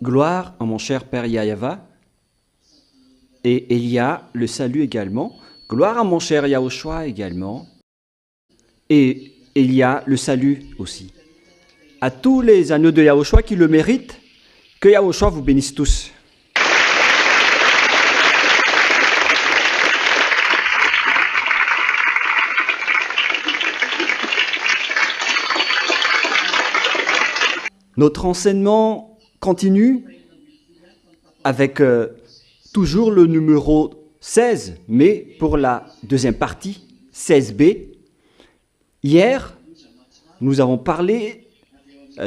Gloire à mon cher Père Yahava. Et il y a le salut également. Gloire à mon cher Yahushua également. Et il y a le salut aussi. À tous les agneaux de Yahushua qui le méritent, que Yahushua vous bénisse tous. Notre enseignement continue avec toujours le numéro 16, mais pour la deuxième partie, 16b. Hier, nous avons parlé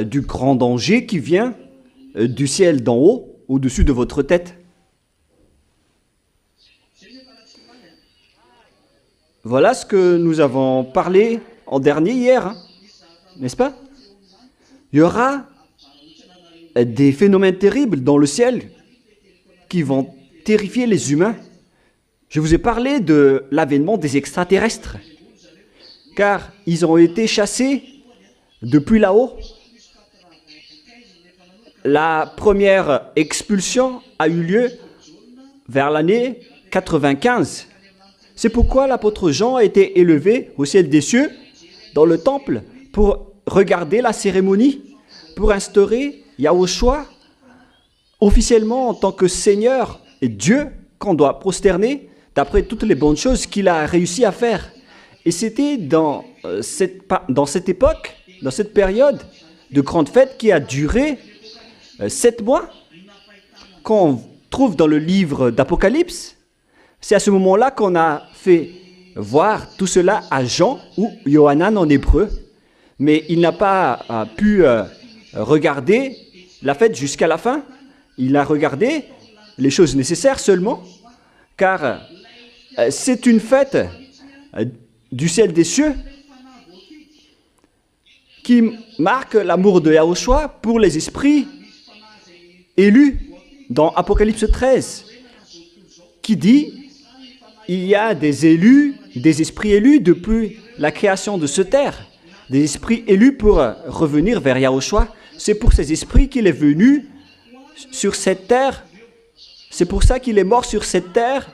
du grand danger qui vient du ciel d'en haut, au-dessus de votre tête. Voilà ce que nous avons parlé en dernier hier, n'est-ce pas? Il y aura des phénomènes terribles dans le ciel qui vont terrifier les humains. Je vous ai parlé de l'avènement des extraterrestres, car ils ont été chassés depuis là-haut. La première expulsion a eu lieu vers l'année 95. C'est pourquoi l'apôtre Jean a été élevé au ciel des cieux, dans le temple, pour regarder la cérémonie, pour instaurer Yahushua officiellement en tant que Seigneur et Dieu qu'on doit prosterner d'après toutes les bonnes choses qu'il a réussi à faire. Et c'était dans cette époque, dans cette période de grande fête qui a duré 7 mois, qu'on trouve dans le livre d'Apocalypse. C'est à ce moment-là qu'on a fait voir tout cela à Jean ou Yohanan en hébreu, mais il n'a pas pu regarder la fête jusqu'à la fin. Il a regardé les choses nécessaires seulement, car c'est une fête du ciel des cieux qui marque l'amour de Yahushua pour les esprits élus dans Apocalypse 13, qui dit il y a des élus, des esprits élus depuis la création de cette terre, des esprits élus pour revenir vers Yahushua. C'est pour ces esprits qu'il est venu sur cette terre. C'est pour ça qu'il est mort sur cette terre,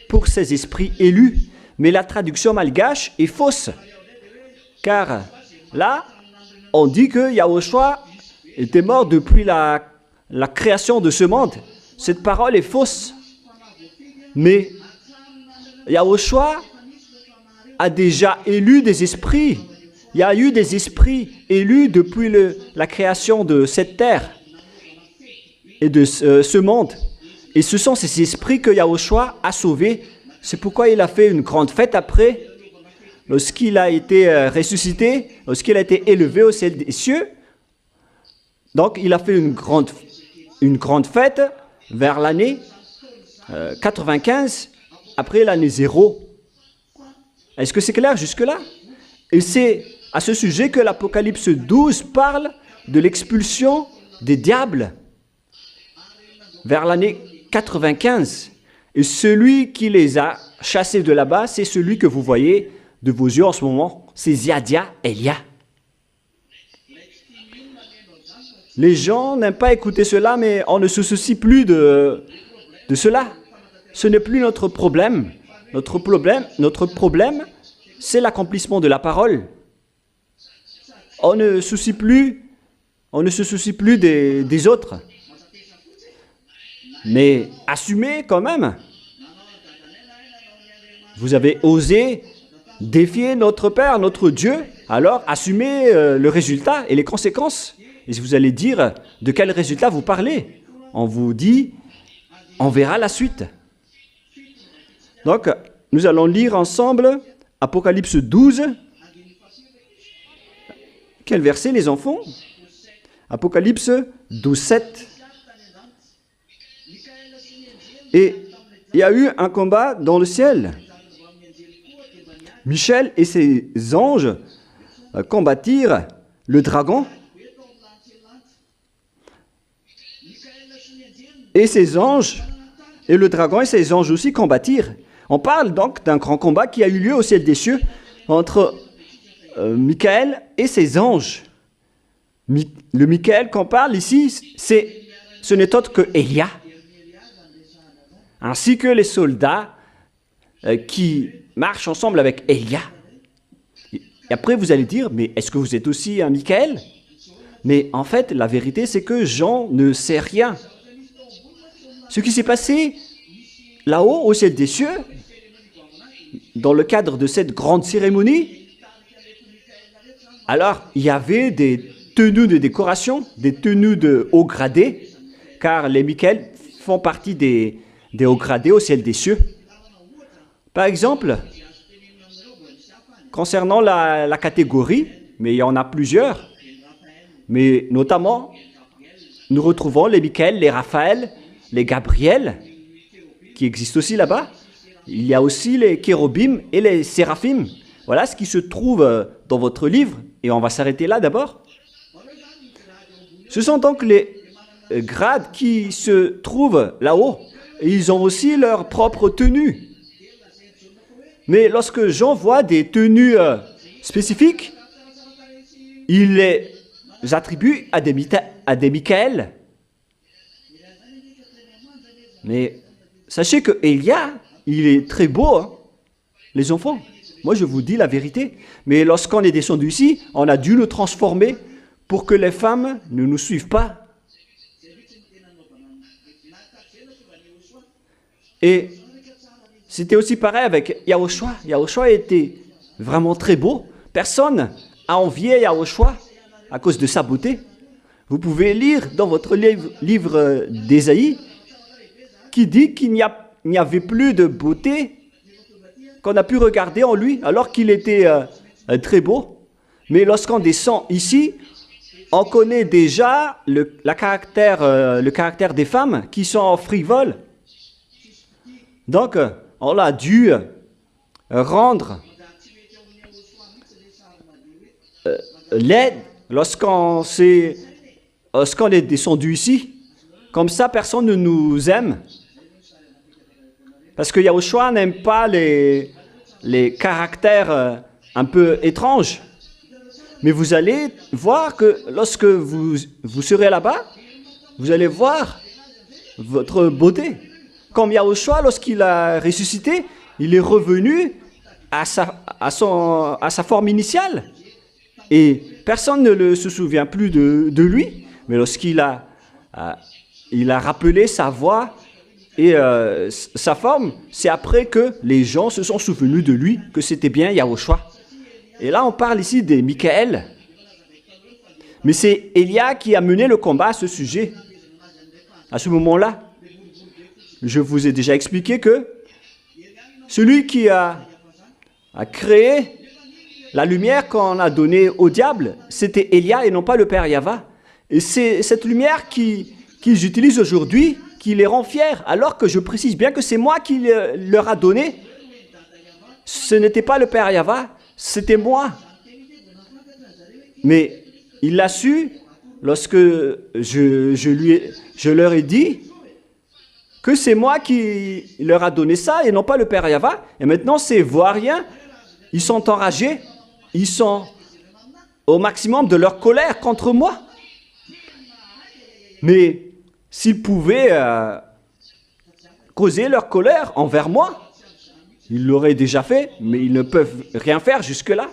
pour ces esprits élus. Mais la traduction malgache est fausse. Car là, on dit que Yahushua était mort depuis la création de ce monde. Cette parole est fausse. Mais Yahushua a déjà élu des esprits. Il y a eu des esprits élus depuis la création de cette terre et de ce monde. Et ce sont ces esprits que Yahushua a sauvés. C'est pourquoi il a fait une grande fête après, lorsqu'il a été ressuscité, lorsqu'il a été élevé au ciel des cieux. Donc il a fait une grande fête vers l'année 95, après l'année 0. Est-ce que c'est clair jusque-là? Et c'est à ce sujet que l'Apocalypse 12 parle de l'expulsion des diables vers l'année 95. Et celui qui les a chassés de là-bas, c'est celui que vous voyez de vos yeux en ce moment, c'est Ziadia Elia. Les gens n'aiment pas écouter cela, mais on ne se soucie plus de cela. Ce n'est plus notre problème. Notre problème, c'est l'accomplissement de la parole. On ne se soucie plus des autres. Mais assumez quand même. Vous avez osé défier notre Père, notre Dieu, alors assumez le résultat et les conséquences. Et vous allez dire de quel résultat vous parlez. On vous dit, on verra la suite. Donc, nous allons lire ensemble Apocalypse 12. Quel verset, les enfants? Apocalypse 12, 7. Et il y a eu un combat dans le ciel. Michel et ses anges combattirent le dragon. Et ses anges, et le dragon et ses anges aussi combattirent. On parle donc d'un grand combat qui a eu lieu au ciel des cieux entre Michael et ses anges. Le Michael qu'on parle ici, c'est ce n'est autre que Élia, ainsi que les soldats qui marchent ensemble avec Élia. Et après, vous allez dire, mais est-ce que vous êtes aussi un Michaël? Mais en fait, la vérité, c'est que Jean ne sait rien. Ce qui s'est passé là-haut, au ciel des cieux, dans le cadre de cette grande cérémonie, alors il y avait des tenues de décoration, des tenues de haut gradé, car les Michaëls font partie des hauts gradés au ciel des cieux. Par exemple, concernant la catégorie, mais il y en a plusieurs, mais notamment, nous retrouvons les Michaël, les Raphaël, les Gabriel, qui existent aussi là-bas. Il y a aussi les Kérubim et les Séraphim. Voilà ce qui se trouve dans votre livre, et on va s'arrêter là d'abord. Ce sont donc les grades qui se trouvent là-haut, et ils ont aussi leur propre tenue. Mais lorsque Jean voit des tenues spécifiques, il les attribue à des Michaël. Mais sachez que Élia, il est très beau, hein, les enfants. Moi, je vous dis la vérité. Mais lorsqu'on est descendu ici, on a dû nous transformer pour que les femmes ne nous suivent pas. Et c'était aussi pareil avec Yahushua. Yahushua était vraiment très beau. Personne n'a envié Yahushua à cause de sa beauté. Vous pouvez lire dans votre livre d'Ésaïe qui dit qu'il n'y avait plus de beauté qu'on a pu regarder en lui, alors qu'il était très beau. Mais lorsqu'on descend ici, on connaît déjà le caractère des femmes qui sont frivoles. Donc, on a dû rendre l'aide lorsqu'on est descendu ici. Comme ça, personne ne nous aime. Parce que Yahushua n'aime pas les caractères un peu étranges. Mais vous allez voir que lorsque vous serez là-bas, vous allez voir votre beauté. Comme Yahushua, lorsqu'il a ressuscité, il est revenu à sa forme initiale. Et personne ne se souvient plus de lui. Mais lorsqu'il a rappelé sa voix et sa forme, c'est après que les gens se sont souvenus de lui, que c'était bien Yahushua. Et là, on parle ici des Michaël. Mais c'est Élia qui a mené le combat à ce sujet. À ce moment-là, je vous ai déjà expliqué que celui qui a créé la lumière qu'on a donnée au diable, c'était Élia et non pas le Père Yahva. Et c'est cette lumière qu'ils utilisent aujourd'hui qui les rend fiers, alors que je précise bien que c'est moi qui leur a donné. Ce n'était pas le Père Yahva, c'était moi. Mais il l'a su lorsque je leur ai dit que c'est moi qui leur a donné ça et non pas le Père Yahva. Et maintenant, ces Vauriens, ils sont enragés, ils sont au maximum de leur colère contre moi. Mais s'ils pouvaient causer leur colère envers moi, ils l'auraient déjà fait, mais ils ne peuvent rien faire jusque-là.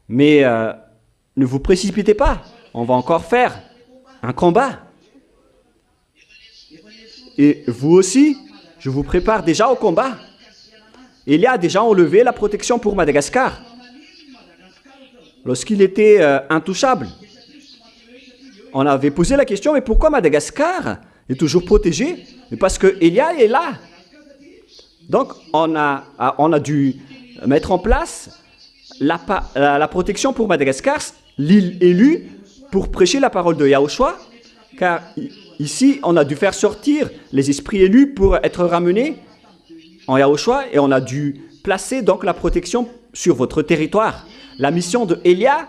Mais ne vous précipitez pas, on va encore faire un combat. Et vous aussi, je vous prépare déjà au combat. Il y a déjà enlevé la protection pour Madagascar, lorsqu'il était intouchable. On avait posé la question, mais pourquoi Madagascar est toujours protégé? Parce que Elia est là. Donc, on a dû mettre en place la protection pour Madagascar, l'île élue, pour prêcher la parole de Yahushua, car ici, on a dû faire sortir les esprits élus pour être ramenés en Yahushua, et on a dû placer donc la protection sur votre territoire. La mission de Elia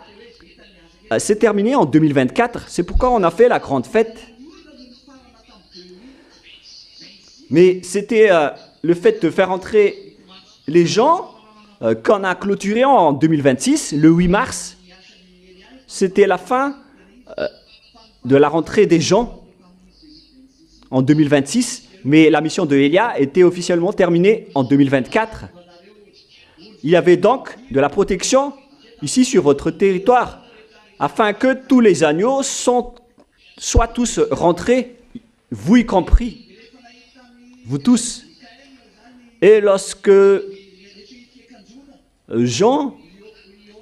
s'est terminée en 2024, c'est pourquoi on a fait la grande fête. Mais c'était le fait de faire entrer les gens qu'on a clôturé en 2026, le 8 mars. C'était la fin de la rentrée des gens. en 2026, mais la mission de Élia était officiellement terminée en 2024. Il y avait donc de la protection ici sur votre territoire, afin que tous les agneaux soient tous rentrés, vous y compris, vous tous. Et lorsque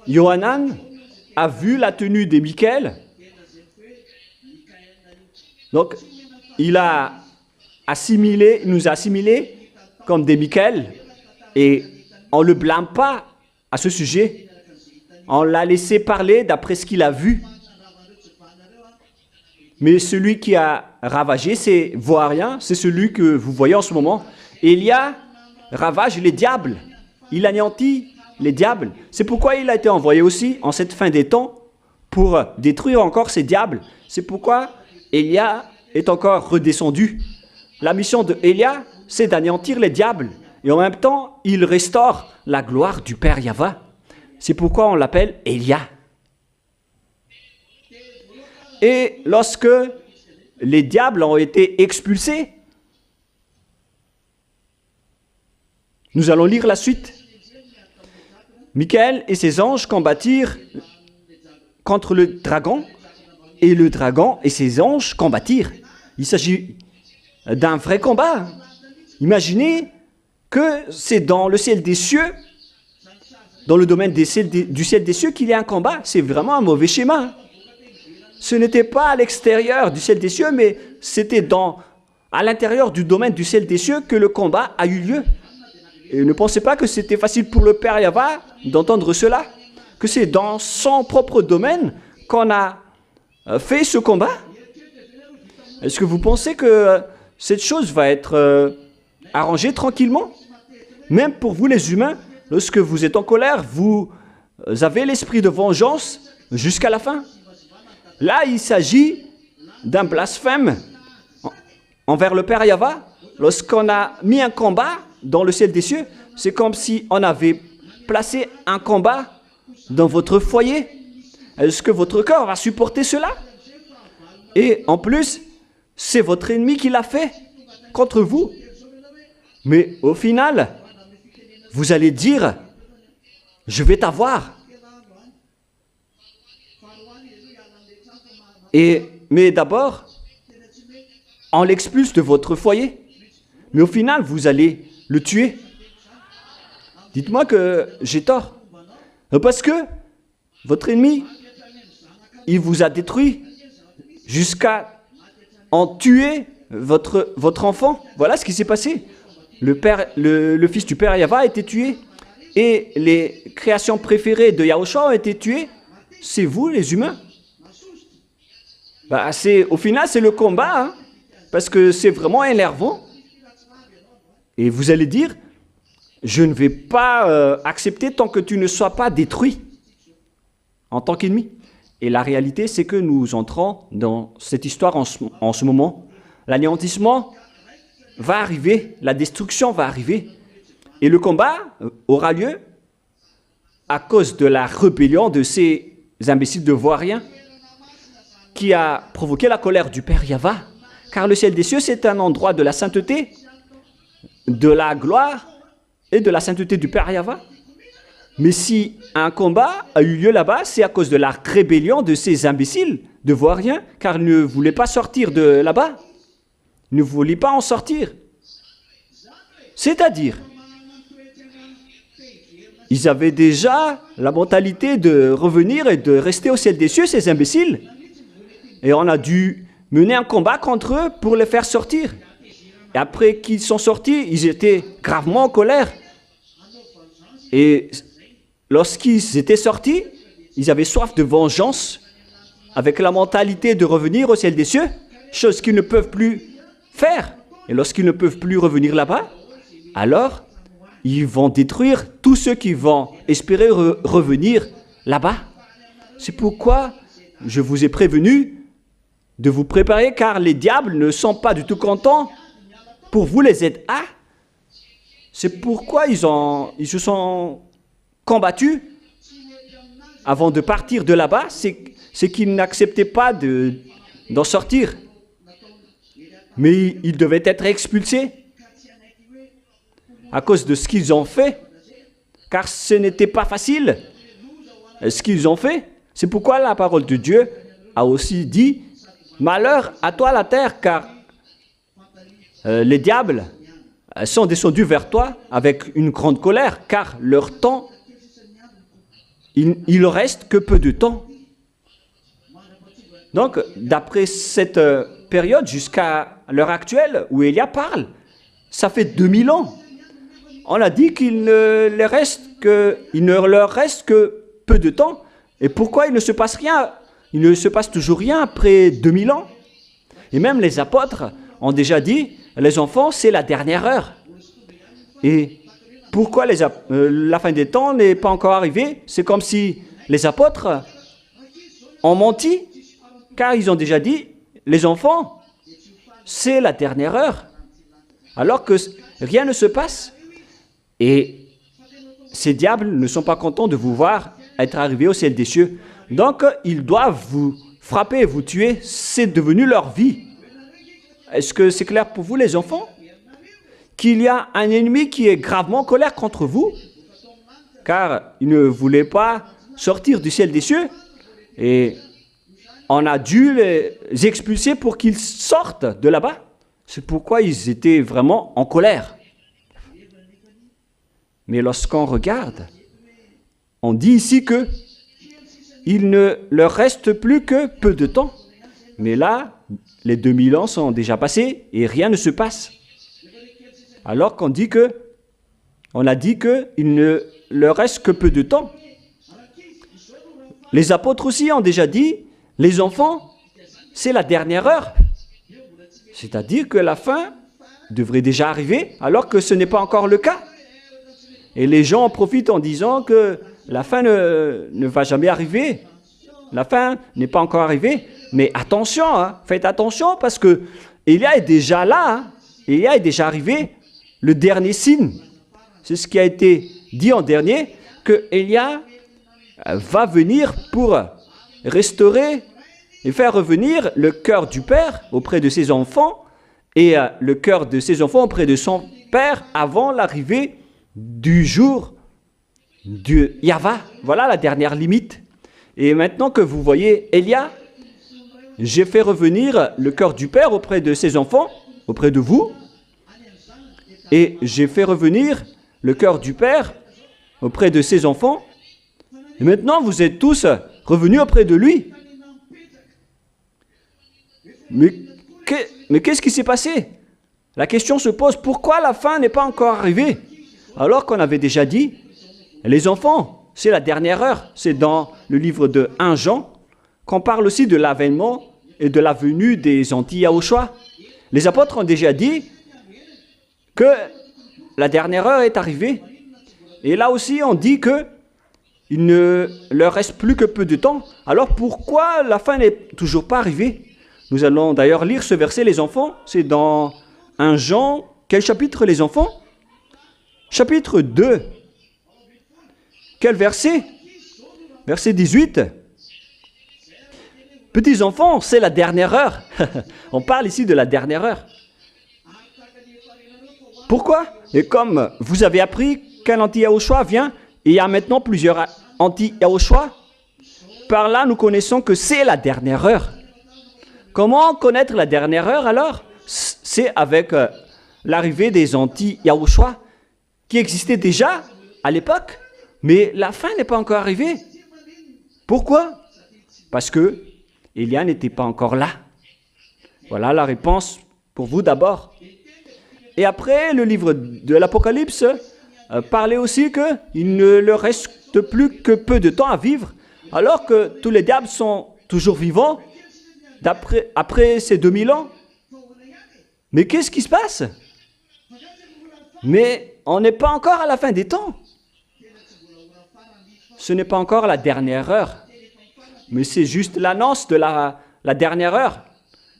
Yohanan a vu la tenue des Michael, donc il a assimilé, il nous a assimilés comme des Michael, et on ne le blâme pas à ce sujet. On l'a laissé parler d'après ce qu'il a vu. Mais celui qui a ravagé, c'est rien, c'est celui que vous voyez en ce moment. Élia ravage les diables. Il anéantit les diables. C'est pourquoi il a été envoyé aussi en cette fin des temps pour détruire encore ces diables. C'est pourquoi Élia est encore redescendu. La mission de Élia, c'est d'anéantir les diables. Et en même temps, il restaure la gloire du Père Yahva. C'est pourquoi on l'appelle Élia. Et lorsque les diables ont été expulsés, nous allons lire la suite. Michael et ses anges combattirent contre le dragon, et le dragon et ses anges combattirent. Il s'agit d'un vrai combat. Imaginez que c'est dans le ciel des cieux, dans le domaine du ciel des cieux qu'il y a un combat. C'est vraiment un mauvais schéma. Ce n'était pas à l'extérieur du ciel des cieux, mais c'était à l'intérieur du domaine du ciel des cieux que le combat a eu lieu. Et ne pensez pas que c'était facile pour le Père Yahva d'entendre cela, que c'est dans son propre domaine qu'on a fait ce combat. Est-ce que vous pensez que cette chose va être arrangée tranquillement? Même pour vous les humains, lorsque vous êtes en colère, vous avez l'esprit de vengeance jusqu'à la fin. Là, il s'agit d'un blasphème envers le Père Yahva. Lorsqu'on a mis un combat dans le ciel des cieux, c'est comme si on avait placé un combat dans votre foyer. Est-ce que votre cœur va supporter cela? Et en plus, c'est votre ennemi qui l'a fait contre vous. Mais au final, vous allez dire, je vais t'avoir. Mais d'abord, on l'expulse de votre foyer. Mais au final, vous allez le tuer. Dites-moi que j'ai tort. Parce que votre ennemi, il vous a détruit jusqu'à en tuer votre enfant. Voilà ce qui s'est passé. Le fils du Père Yahva a été tué. Et les créations préférées de Yahushua ont été tuées. C'est vous, les humains. Au final, c'est le combat, hein, parce que c'est vraiment énervant. Et vous allez dire, je ne vais pas accepter tant que tu ne sois pas détruit en tant qu'ennemi. Et la réalité, c'est que nous entrons dans cette histoire en ce moment. L'anéantissement va arriver, la destruction va arriver. Et le combat aura lieu à cause de la rébellion de ces imbéciles de vauriens qui a provoqué la colère du Père Yahva. Car le ciel des cieux, c'est un endroit de la sainteté, de la gloire et de la sainteté du Père Yahva. Mais si un combat a eu lieu là-bas, c'est à cause de la rébellion de ces imbéciles de vauriens, car ils ne voulaient pas sortir de là-bas. Ils ne voulaient pas en sortir. C'est-à-dire, ils avaient déjà la mentalité de revenir et de rester au ciel des cieux, ces imbéciles. Et on a dû mener un combat contre eux pour les faire sortir. Et après qu'ils sont sortis, ils étaient gravement en colère. Et lorsqu'ils étaient sortis, ils avaient soif de vengeance, avec la mentalité de revenir au ciel des cieux, chose qu'ils ne peuvent plus faire. Et lorsqu'ils ne peuvent plus revenir là-bas, alors ils vont détruire tous ceux qui vont espérer revenir là-bas. C'est pourquoi je vous ai prévenu de vous préparer, car les diables ne sont pas du tout contents pour vous les aider. C'est pourquoi ils se sont combattus avant de partir de là-bas, c'est qu'ils n'acceptaient pas d'en sortir. mais ils devaient être expulsés à cause de ce qu'ils ont fait, car ce n'était pas facile ce qu'ils ont fait. C'est pourquoi la parole de Dieu a aussi dit « Malheur à toi la terre, car les diables sont descendus vers toi avec une grande colère, car leur temps, il reste que peu de temps. » Donc, d'après cette période jusqu'à l'heure actuelle où Élia parle, ça fait 2000 ans. On a dit qu'il ne leur reste que peu de temps. Et pourquoi il ne se passe rien? Il ne se passe toujours rien après 2000 ans. Et même les apôtres ont déjà dit, les enfants, c'est la dernière heure. Et pourquoi la fin des temps n'est pas encore arrivée? C'est comme si les apôtres ont menti, car ils ont déjà dit, les enfants, c'est la dernière heure. Alors que rien ne se passe. Et ces diables ne sont pas contents de vous voir être arrivés au ciel des cieux. Donc, ils doivent vous frapper, vous tuer. C'est devenu leur vie. Est-ce que c'est clair pour vous, les enfants? Qu'il y a un ennemi qui est gravement en colère contre vous, car il ne voulait pas sortir du ciel des cieux. Et on a dû les expulser pour qu'ils sortent de là-bas. C'est pourquoi ils étaient vraiment en colère. Mais lorsqu'on regarde, on dit ici que il ne leur reste plus que peu de temps. Mais là, les 2000 ans sont déjà passés et rien ne se passe. Alors qu'on dit que, on a dit qu'il ne leur reste que peu de temps. Les apôtres aussi ont déjà dit, les enfants, c'est la dernière heure. C'est-à-dire que la fin devrait déjà arriver, alors que ce n'est pas encore le cas. Et les gens en profitent en disant que la fin ne va jamais arriver. La fin n'est pas encore arrivée. Mais attention, hein, faites attention parce que Élia est déjà là. Hein. Élia est déjà arrivé. Le dernier signe, c'est ce qui a été dit en dernier, que Élia va venir pour restaurer et faire revenir le cœur du père auprès de ses enfants et le cœur de ses enfants auprès de son père avant l'arrivée du jour de Yahva. Voilà la dernière limite. Et maintenant que vous voyez Élia, j'ai fait revenir le cœur du père auprès de ses enfants, auprès de vous, et j'ai fait revenir le cœur du père auprès de ses enfants. Et maintenant, vous êtes tous revenus auprès de lui. Mais qu'est-ce qui s'est passé? La question se pose, pourquoi la fin n'est pas encore arrivée? Alors qu'on avait déjà dit, les enfants, c'est la dernière heure. C'est dans le livre de 1 Jean qu'on parle aussi de l'avènement et de la venue des anti-Yahushua. Les apôtres ont déjà dit que la dernière heure est arrivée. Et là aussi, on dit que il ne leur reste plus que peu de temps. Alors pourquoi la fin n'est toujours pas arrivée? Nous allons d'ailleurs lire ce verset, les enfants. C'est dans 1 Jean. Quel chapitre, les enfants? Chapitre 2. Quel verset? Verset 18. Petits enfants, c'est la dernière heure. On parle ici de la dernière heure. Pourquoi? Et comme vous avez appris qu'un anti-Yahushua vient, et il y a maintenant plusieurs anti-Yahushua, par là nous connaissons que c'est la dernière heure. Comment connaître la dernière heure alors? C'est avec l'arrivée des anti-Yahushua qui existaient déjà à l'époque, mais la fin n'est pas encore arrivée. Pourquoi? Parce que Élia n'était pas encore là. Voilà la réponse pour vous d'abord. Et après, le livre de l'Apocalypse parlait aussi qu'il ne leur reste plus que peu de temps à vivre, alors que tous les diables sont toujours vivants après ces 2000 ans. Mais qu'est-ce qui se passe? Mais on n'est pas encore à la fin des temps. Ce n'est pas encore la dernière heure. Mais c'est juste l'annonce de la dernière heure.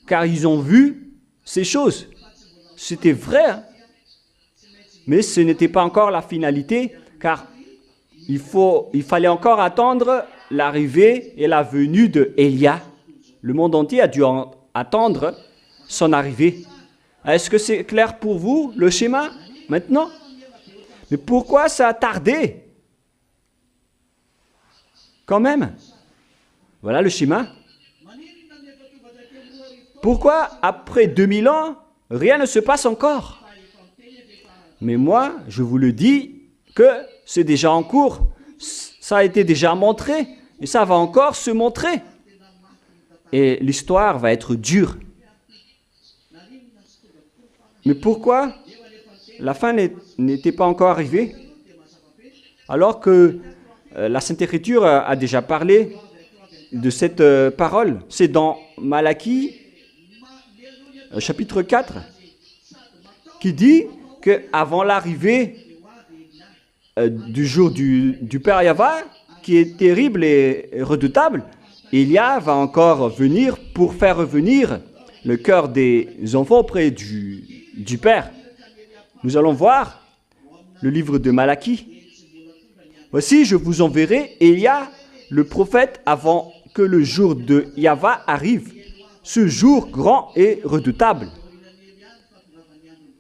Car ils ont vu ces choses. C'était vrai. Hein? Mais ce n'était pas encore la finalité. Car il fallait encore attendre l'arrivée et la venue de Élia. Le monde entier a dû attendre son arrivée. Est-ce que c'est clair pour vous, le schéma, maintenant? Mais pourquoi ça a tardé? Quand même. Voilà le schéma. Pourquoi, après 2000 ans, rien ne se passe encore? Mais moi, je vous le dis que c'est déjà en cours. Ça a été déjà montré et ça va encore se montrer. Et l'histoire va être dure. Mais pourquoi la fin n'était pas encore arrivée? Alors que la Sainte Écriture a déjà parlé de cette parole. C'est dans Malachie, chapitre 4, qui dit qu'avant l'arrivée du jour du Père Yahva, qui est terrible et redoutable, Élia va encore venir pour faire revenir le cœur des enfants auprès du Père. Nous allons voir le livre de Malachie. Voici, je vous enverrai Élia, le prophète, avant que le jour de Yahva arrive, ce jour grand et redoutable.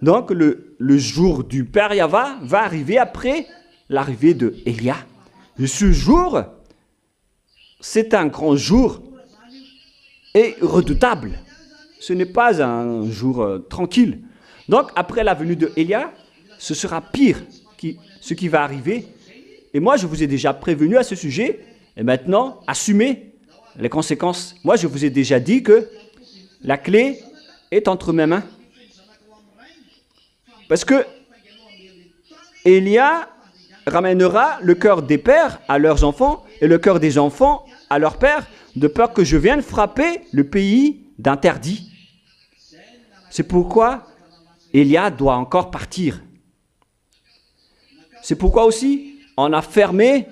Donc, le jour du Père Yahva va arriver après l'arrivée de Élia. Et ce jour, c'est un grand jour et redoutable. Ce n'est pas un jour tranquille. Donc, après la venue de Élia, ce sera pire ce qui va arriver. Et moi, je vous ai déjà prévenu à ce sujet. Et maintenant, assumez les conséquences. Moi, je vous ai déjà dit que la clé est entre mes mains. Parce que Élia ramènera le cœur des pères à leurs enfants et le cœur des enfants à leurs pères, de peur que je vienne frapper le pays d'interdit. C'est pourquoi Élia doit encore partir. C'est pourquoi aussi on a fermé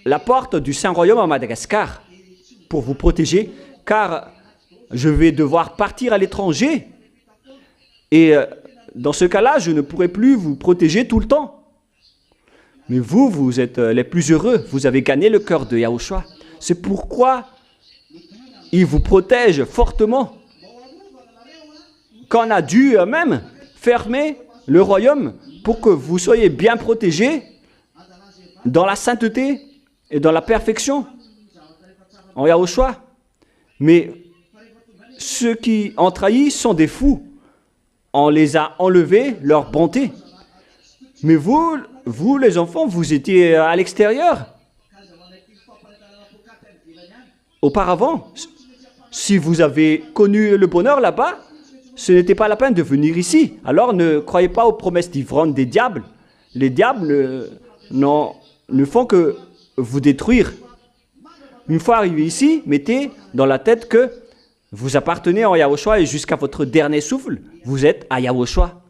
la porte du Saint-Royaume à Madagascar pour vous protéger, car je vais devoir partir à l'étranger. Et dans ce cas-là, je ne pourrai plus vous protéger tout le temps. Mais vous êtes les plus heureux. Vous avez gagné le cœur de Yahushua. C'est pourquoi il vous protège fortement. Qu'on a dû même fermer le royaume pour que vous soyez bien protégés dans la sainteté et dans la perfection en Yahushua. Mais ceux qui ont trahi sont des fous. On les a enlevés leur bonté. Mais vous les enfants, vous étiez à l'extérieur. Auparavant, si vous avez connu le bonheur là-bas, ce n'était pas la peine de venir ici. Alors ne croyez pas aux promesses d'ivrogne des diables. Les diables ne font que vous détruire. Une fois arrivé ici, mettez dans la tête que vous appartenez à Yahushua et jusqu'à votre dernier souffle, vous êtes à Yahushua.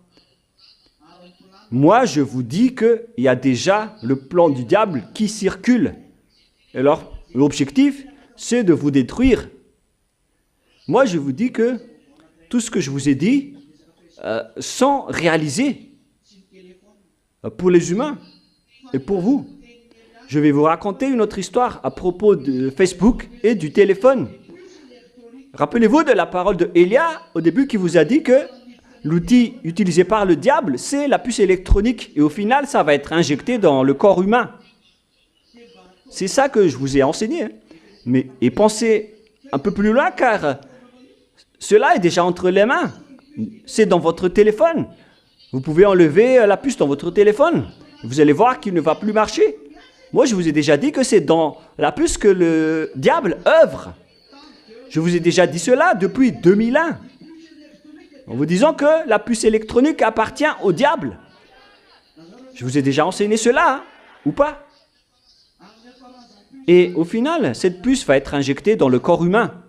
Moi, je vous dis qu'il y a déjà le plan du diable qui circule. Et alors, l'objectif, c'est de vous détruire. Moi, je vous dis que tout ce que je vous ai dit sont réalisés pour les humains et pour vous. Je vais vous raconter une autre histoire à propos de Facebook et du téléphone. Rappelez-vous de la parole de Élia au début qui vous a dit que l'outil utilisé par le diable, c'est la puce électronique. Et au final, ça va être injecté dans le corps humain. C'est ça que je vous ai enseigné. Mais, et pensez un peu plus loin, car cela est déjà entre les mains. C'est dans votre téléphone. Vous pouvez enlever la puce dans votre téléphone. Vous allez voir qu'il ne va plus marcher. Moi, je vous ai déjà dit que c'est dans la puce que le diable œuvre. Je vous ai déjà dit cela depuis 2001. En vous disant que la puce électronique appartient au diable. Je vous ai déjà enseigné cela, hein, ou pas? Et au final, cette puce va être injectée dans le corps humain.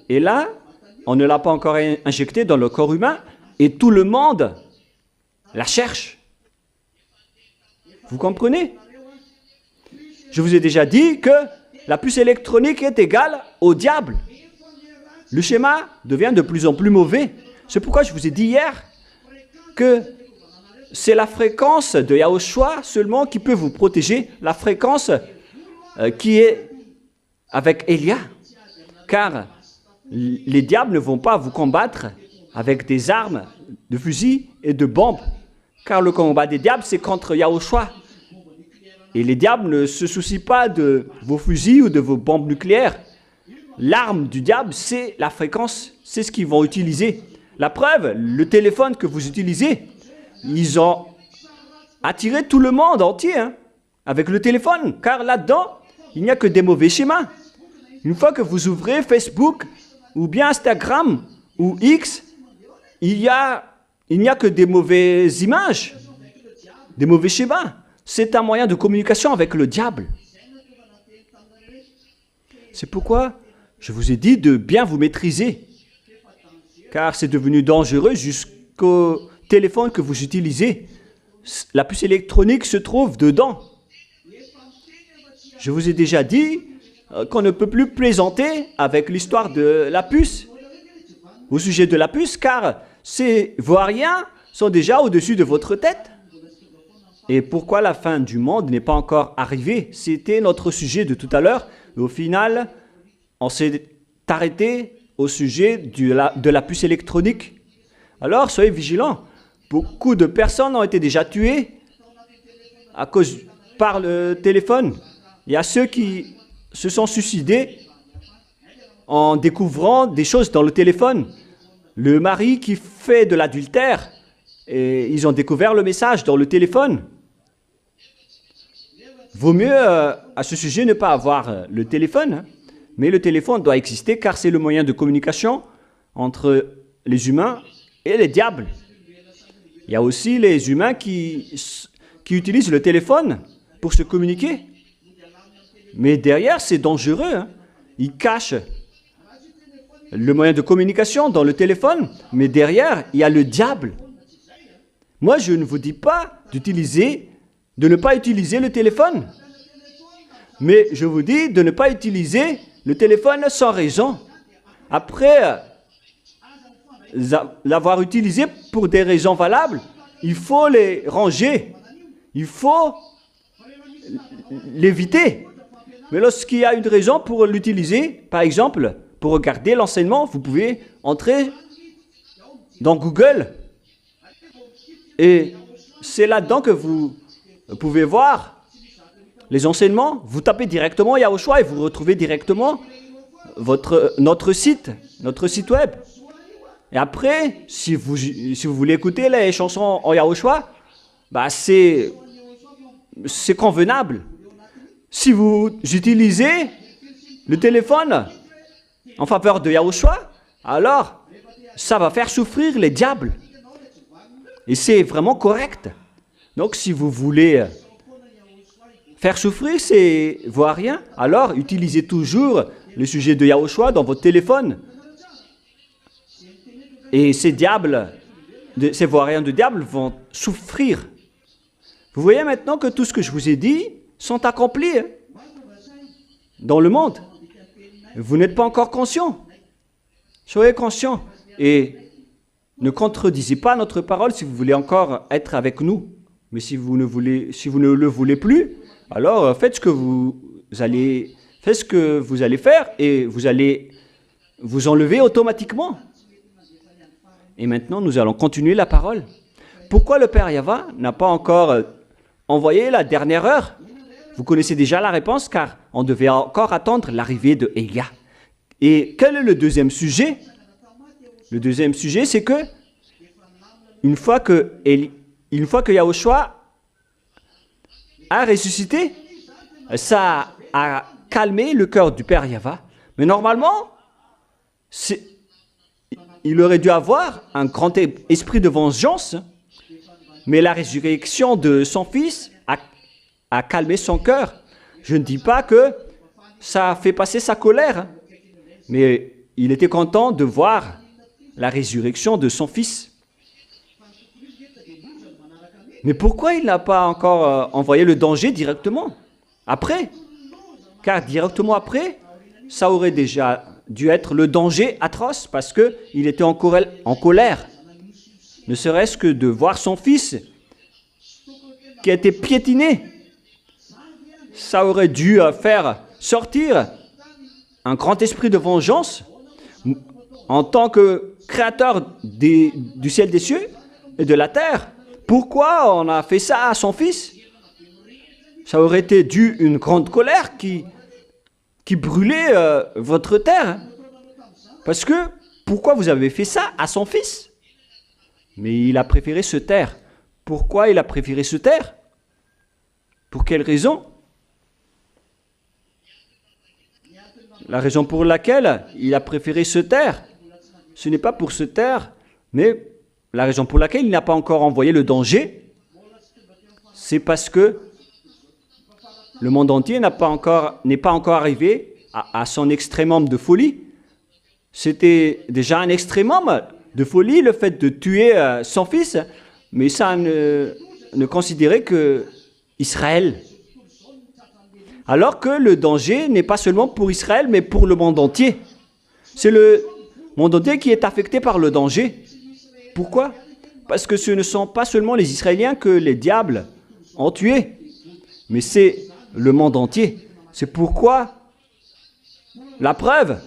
Et là, on ne l'a pas encore injectée dans le corps humain et tout le monde la cherche. Vous comprenez? Je vous ai déjà dit que la puce électronique est égale au diable. Le schéma devient de plus en plus mauvais. C'est pourquoi je vous ai dit hier que c'est la fréquence de Yahushua seulement qui peut vous protéger, la fréquence qui est avec Élia. Car Les diables ne vont pas vous combattre avec des armes, de fusils et de bombes. Car le combat des diables, c'est contre Yahushua. Et les diables ne se soucient pas de vos fusils ou de vos bombes nucléaires. L'arme du diable, c'est la fréquence, c'est ce qu'ils vont utiliser. La preuve, le téléphone que vous utilisez, ils ont attiré tout le monde entier avec le téléphone. Car là-dedans, il n'y a que des mauvais schémas. Une fois que vous ouvrez Facebook ou bien Instagram ou X, il n'y a que des mauvaises images, des mauvais schémas. C'est un moyen de communication avec le diable. C'est pourquoi je vous ai dit de bien vous maîtriser, car c'est devenu dangereux jusqu'au téléphone que vous utilisez. La puce électronique se trouve dedans. Je vous ai déjà dit qu'on ne peut plus plaisanter avec l'histoire de la puce, au sujet de la puce, car ces vauriens sont déjà au-dessus de votre tête. Et pourquoi la fin du monde n'est pas encore arrivée? C'était notre sujet de tout à l'heure. Et au final, on s'est arrêté au sujet de la puce électronique. Alors, soyez vigilants. Beaucoup de personnes ont été déjà tuées par le téléphone. Il y a ceux qui se sont suicidés en découvrant des choses dans le téléphone. Le mari qui fait de l'adultère, et ils ont découvert le message dans le téléphone. Vaut mieux à ce sujet ne pas avoir le téléphone, mais le téléphone doit exister car c'est le moyen de communication entre les humains et les diables. Il y a aussi les humains qui utilisent le téléphone pour se communiquer. Mais derrière, c'est dangereux. Ils cachent le moyen de communication dans le téléphone, mais derrière, il y a le diable. Moi, je ne vous dis pas de ne pas utiliser le téléphone. Mais je vous dis de ne pas utiliser le téléphone sans raison. Après l'avoir utilisé pour des raisons valables, il faut les ranger. Il faut l'éviter. Mais lorsqu'il y a une raison pour l'utiliser, par exemple, pour regarder l'enseignement, vous pouvez entrer dans Google. Et c'est là-dedans que vous pouvez voir les enseignements. Vous tapez directement Yahushua et vous retrouvez directement notre site web. Et après, si vous voulez écouter les chansons en Yahushua, bah c'est convenable. Si vous utilisez le téléphone en faveur de Yahushua, alors ça va faire souffrir les diables. Et c'est vraiment correct. Donc si vous voulez faire souffrir ces vauriens, alors utilisez toujours le sujet de Yahushua dans votre téléphone. Et ces diables, ces vauriens de diable vont souffrir. Vous voyez maintenant que tout ce que je vous ai dit sont accomplis dans le monde. Vous n'êtes pas encore conscient. Soyez conscient et ne contredisez pas notre parole si vous voulez encore être avec nous. Mais si vous ne le voulez plus, alors faites ce que vous allez faire et vous allez vous enlever automatiquement. Et maintenant, nous allons continuer la parole. Pourquoi le Père Yahva n'a pas encore envoyé la dernière heure? Vous connaissez déjà la réponse, car on devait encore attendre l'arrivée de Elia. Et quel est le deuxième sujet? Le deuxième sujet, c'est que une fois que Yahushua a ressuscité, ça a calmé le cœur du Père Yahva. Mais normalement, il aurait dû avoir un grand esprit de vengeance, mais la résurrection de son fils a calmé son cœur. Je ne dis pas que ça a fait passer sa colère, mais il était content de voir la résurrection de son fils. Mais pourquoi il n'a pas encore envoyé le danger directement après? Car directement après, ça aurait déjà dû être le danger atroce parce qu'il était en colère. Ne serait-ce que de voir son fils qui a été piétiné. Ça aurait dû faire sortir un grand esprit de vengeance en tant que créateur du ciel des cieux et de la terre, pourquoi on a fait ça à son fils? Ça aurait été dû une grande colère qui brûlait votre terre. Hein. Parce que, pourquoi vous avez fait ça à son fils? Mais il a préféré se taire. Pourquoi il a préféré se taire? Pour quelle raison? La raison pour laquelle il a préféré se taire, ce n'est pas pour se taire, mais la raison pour laquelle il n'a pas encore envoyé le danger, c'est parce que le monde entier n'est pas encore arrivé à son extrémum de folie. C'était déjà un extrémum de folie, le fait de tuer son fils, mais ça ne considérait que Israël. Alors que le danger n'est pas seulement pour Israël, mais pour le monde entier. C'est le monde entier qui est affecté par le danger. Pourquoi? Parce que ce ne sont pas seulement les Israéliens que les diables ont tués, mais c'est le monde entier. C'est pourquoi, la preuve,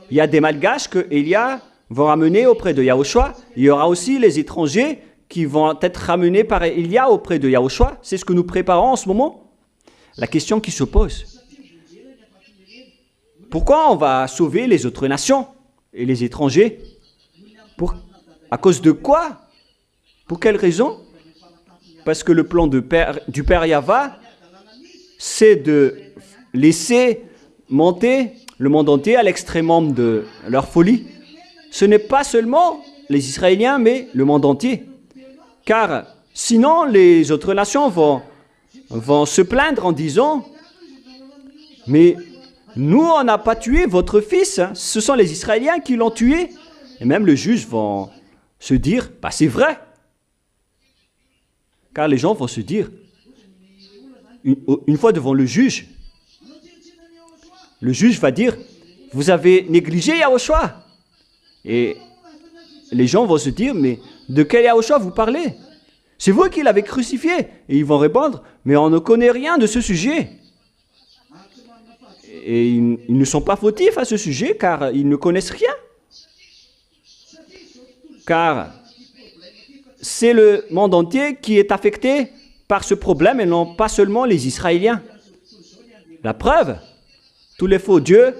il y a des Malgaches que Élia va ramener auprès de Yahushua. Il y aura aussi les étrangers qui vont être ramenés par Élia auprès de Yahushua. C'est ce que nous préparons en ce moment. La question qui se pose, pourquoi on va sauver les autres nations et les étrangers? À cause de quoi? Pour quelle raison? Parce que le plan du Père Yahva, c'est de laisser monter le monde entier à l'extrémum de leur folie. Ce n'est pas seulement les Israéliens, mais le monde entier. Car sinon, les autres nations vont se plaindre en disant « Mais nous, on n'a pas tué votre fils, hein. Ce sont les Israéliens qui l'ont tué. » Et même les juges vont se dire « Bah, c'est vrai. » Car les gens vont se dire, une fois devant le juge va dire « Vous avez négligé Yahushua. » Et les gens vont se dire « Mais de quel Yahushua vous parlez? C'est vous qui l'avez crucifié. » Et ils vont répondre « Mais on ne connaît rien de ce sujet. » Et ils ne sont pas fautifs à ce sujet car ils ne connaissent rien. Car c'est le monde entier qui est affecté par ce problème et non pas seulement les Israéliens. La preuve, tous les faux dieux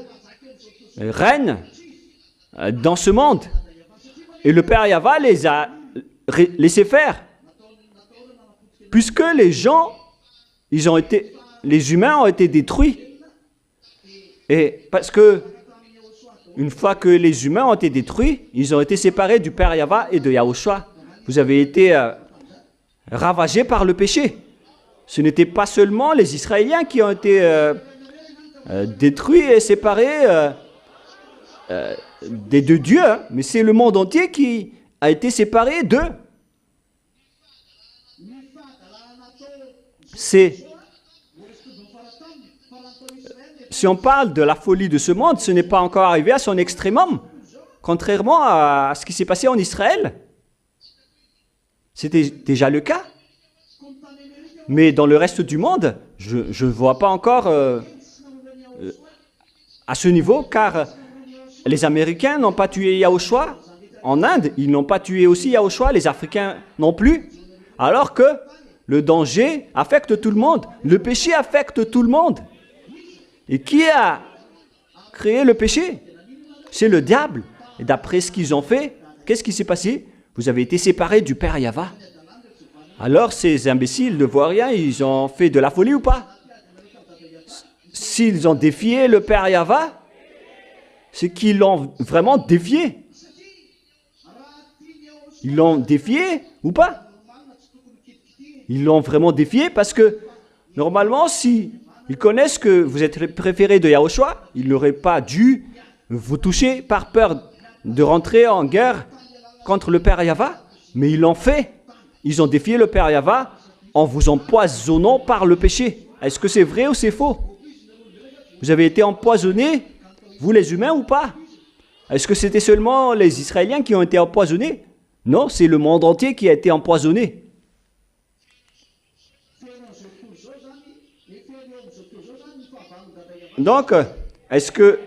règnent dans ce monde. Et le Père Yahva les a laissés faire. Puisque les humains ont été détruits. Et parce que, une fois que les humains ont été détruits, ils ont été séparés du Père Yahva et de Yahushua. Vous avez été ravagés par le péché. Ce n'était pas seulement les Israéliens qui ont été détruits et séparés des deux dieux, hein, mais c'est le monde entier qui a été séparé d'eux. Si on parle de la folie de ce monde, ce n'est pas encore arrivé à son extrémum, contrairement à ce qui s'est passé en Israël. C'était déjà le cas. Mais dans le reste du monde, je ne vois pas encore à ce niveau, car les Américains n'ont pas tué Yahushua. En Inde, ils n'ont pas tué aussi Yahushua, les Africains non plus. Alors que le danger affecte tout le monde. Le péché affecte tout le monde. Et qui a créé le péché? C'est le diable. Et d'après ce qu'ils ont fait, qu'est-ce qui s'est passé? Vous avez été séparés du Père Yahva. Alors ces imbéciles ne voient rien, ils ont fait de la folie ou pas? S'ils ont défié le Père Yahva, c'est qu'ils l'ont vraiment défié. Ils l'ont défié ou pas? Ils l'ont vraiment défié parce que normalement, si ils connaissent que vous êtes le préféré de Yahushua, ils n'auraient pas dû vous toucher par peur de rentrer en guerre contre le Père Yahva, mais ils l'ont fait. Ils ont défié le Père Yahva en vous empoisonnant par le péché. Est-ce que c'est vrai ou c'est faux? Vous avez été empoisonnés, vous les humains ou pas? Est-ce que c'était seulement les Israéliens qui ont été empoisonnés? Non, c'est le monde entier qui a été empoisonné. Donc, est-ce que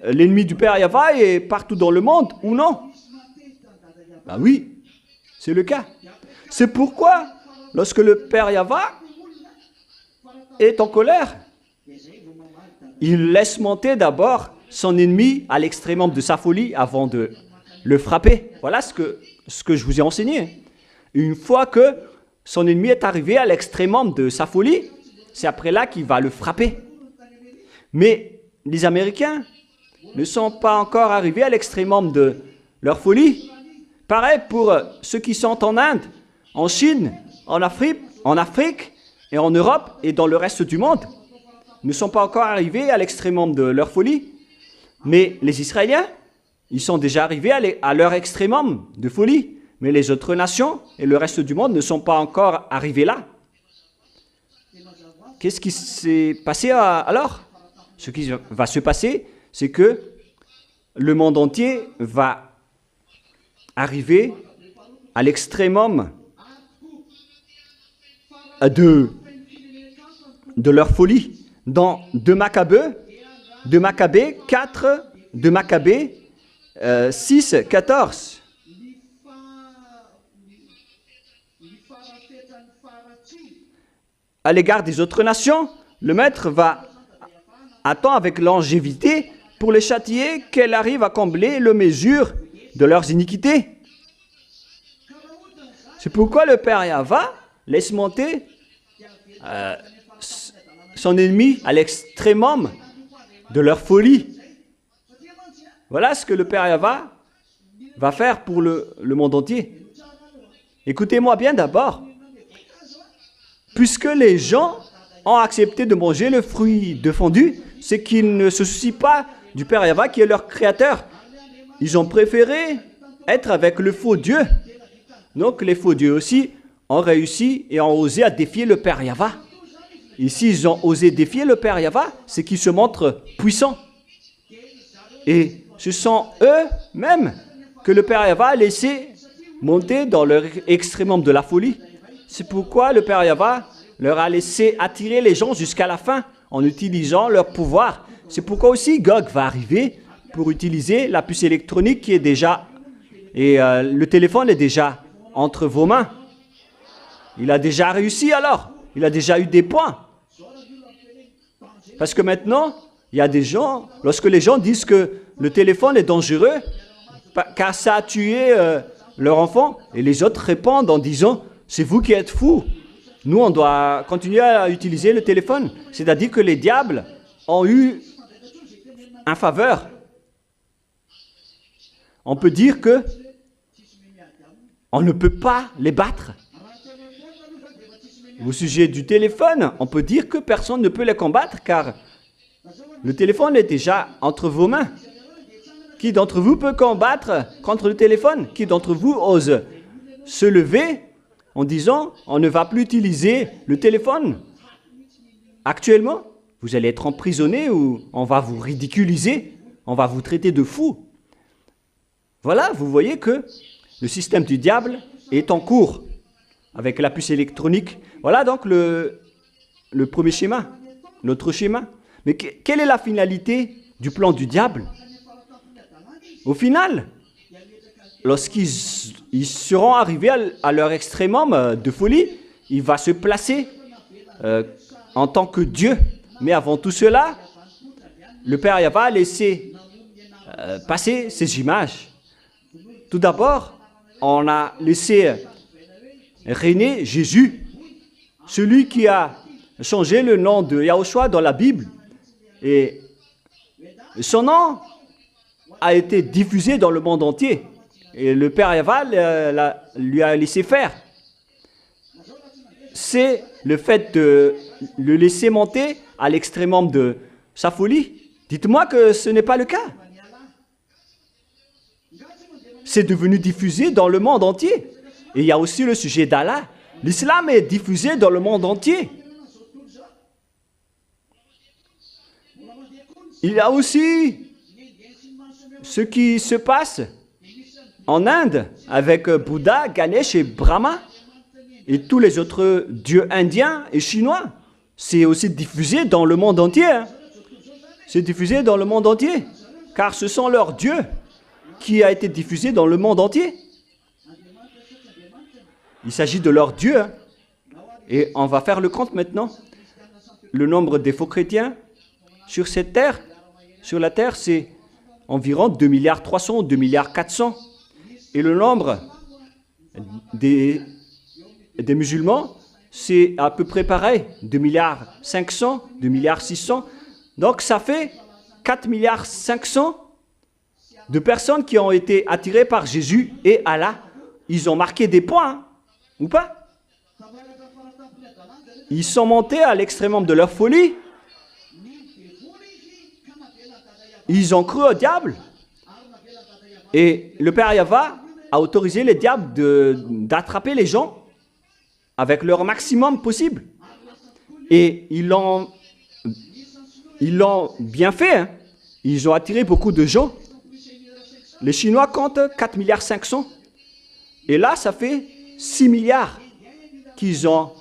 l'ennemi du Père Yahva est partout dans le monde ou non? Ben oui, c'est le cas. C'est pourquoi, lorsque le Père Yahva est en colère, il laisse monter d'abord son ennemi à l'extrémum de sa folie avant de le frapper. Voilà ce que je vous ai enseigné. Une fois que son ennemi est arrivé à l'extrémum de sa folie, c'est après là qu'il va le frapper. Mais les Américains ne sont pas encore arrivés à l'extrémum de leur folie. Pareil pour ceux qui sont en Inde, en Chine, en Afrique et en Europe et dans le reste du monde. Ne sont pas encore arrivés à l'extrémum de leur folie. Mais les Israéliens, ils sont déjà arrivés à leur extrémum de folie. Mais les autres nations et le reste du monde ne sont pas encore arrivés là. Qu'est-ce qui s'est passé alors? Ce qui va se passer, c'est que le monde entier va arriver à l'extrémum de leur folie. Dans 2 Maccabées 4, 2 Maccabées 6, 14. À l'égard des autres nations, le maître attend avec longévité pour les châtier qu'elle arrive à combler le mesure de leurs iniquités. C'est pourquoi le Père Yahva laisse monter son ennemi à l'extrémum de leur folie. Voilà ce que le Père Yahva va faire pour le monde entier. Écoutez-moi bien d'abord. Puisque les gens ont accepté de manger le fruit défendu, c'est qu'ils ne se soucient pas du Père Yahva qui est leur créateur. Ils ont préféré être avec le faux Dieu. Donc les faux dieux aussi ont réussi et ont osé à défier le Père Yahva. Et s'ils ont osé défier le Père Yahva, c'est qu'ils se montrent puissants. Et ce sont eux-mêmes que le Père Yahva a laissé monter dans leur extrémum de la folie. C'est pourquoi le Père Yahva leur a laissé attirer les gens jusqu'à la fin en utilisant leur pouvoir. C'est pourquoi aussi Gog va arriver pour utiliser la puce électronique qui est déjà... Et le téléphone est déjà entre vos mains. Il a déjà réussi alors. Il a déjà eu des points. Parce que maintenant, il y a des gens, lorsque les gens disent que le téléphone est dangereux, car ça a tué leur enfant, et les autres répondent en disant, c'est vous qui êtes fous. Nous, on doit continuer à utiliser le téléphone. C'est-à-dire que les diables ont eu un faveur. On peut dire que on ne peut pas les battre. Au sujet du téléphone, on peut dire que personne ne peut les combattre car le téléphone est déjà entre vos mains. Qui d'entre vous peut combattre contre le téléphone? Qui d'entre vous ose se lever en disant on ne va plus utiliser le téléphone? Actuellement, vous allez être emprisonné ou on va vous ridiculiser, on va vous traiter de fou. Voilà, vous voyez que le système du diable est en cours avec la puce électronique. Voilà donc le premier schéma, notre schéma. Mais quelle est la finalité du plan du diable? Au final, lorsqu'ils seront arrivés à leur extrémum de folie, il va se placer en tant que Dieu. Mais avant tout cela, le Père Yahva a laissé passer ces images. Tout d'abord, on a laissé régner Jésus, celui qui a changé le nom de Yahushua dans la Bible. Et son nom a été diffusé dans le monde entier. Et le Père Yahva lui a laissé faire. C'est le fait de le laisser monter à l'extrémum de sa folie. Dites-moi que ce n'est pas le cas. C'est devenu diffusé dans le monde entier. Et il y a aussi le sujet d'Allah. L'islam est diffusé dans le monde entier. Il y a aussi ce qui se passe en Inde avec Bouddha, Ganesh et Brahma et tous les autres dieux indiens et chinois. C'est aussi diffusé dans le monde entier. Hein. C'est diffusé dans le monde entier. car ce sont leurs dieux qui a été diffusé dans le monde entier. Il s'agit de leurs dieux. Hein. Et on va faire le compte maintenant. Le nombre des faux chrétiens sur cette terre, sur la terre, c'est environ 2 milliards 300, 2 milliards 400. Et le nombre des musulmans, c'est à peu près pareil, 2 milliards 500, 2 milliards 600. Donc ça fait 4 milliards 500 de personnes qui ont été attirées par Jésus et Allah. Ils ont marqué des points, hein, ou pas? Ils sont montés à l'extrémum de leur folie. Ils ont cru au diable. Et le Père Yahva a autorisé les diables d'attraper les gens avec leur maximum possible. Et ils l'ont bien fait. Hein. Ils ont attiré beaucoup de gens. Les Chinois comptent 4 milliards 500. Et là, ça fait 6 milliards qu'ils ont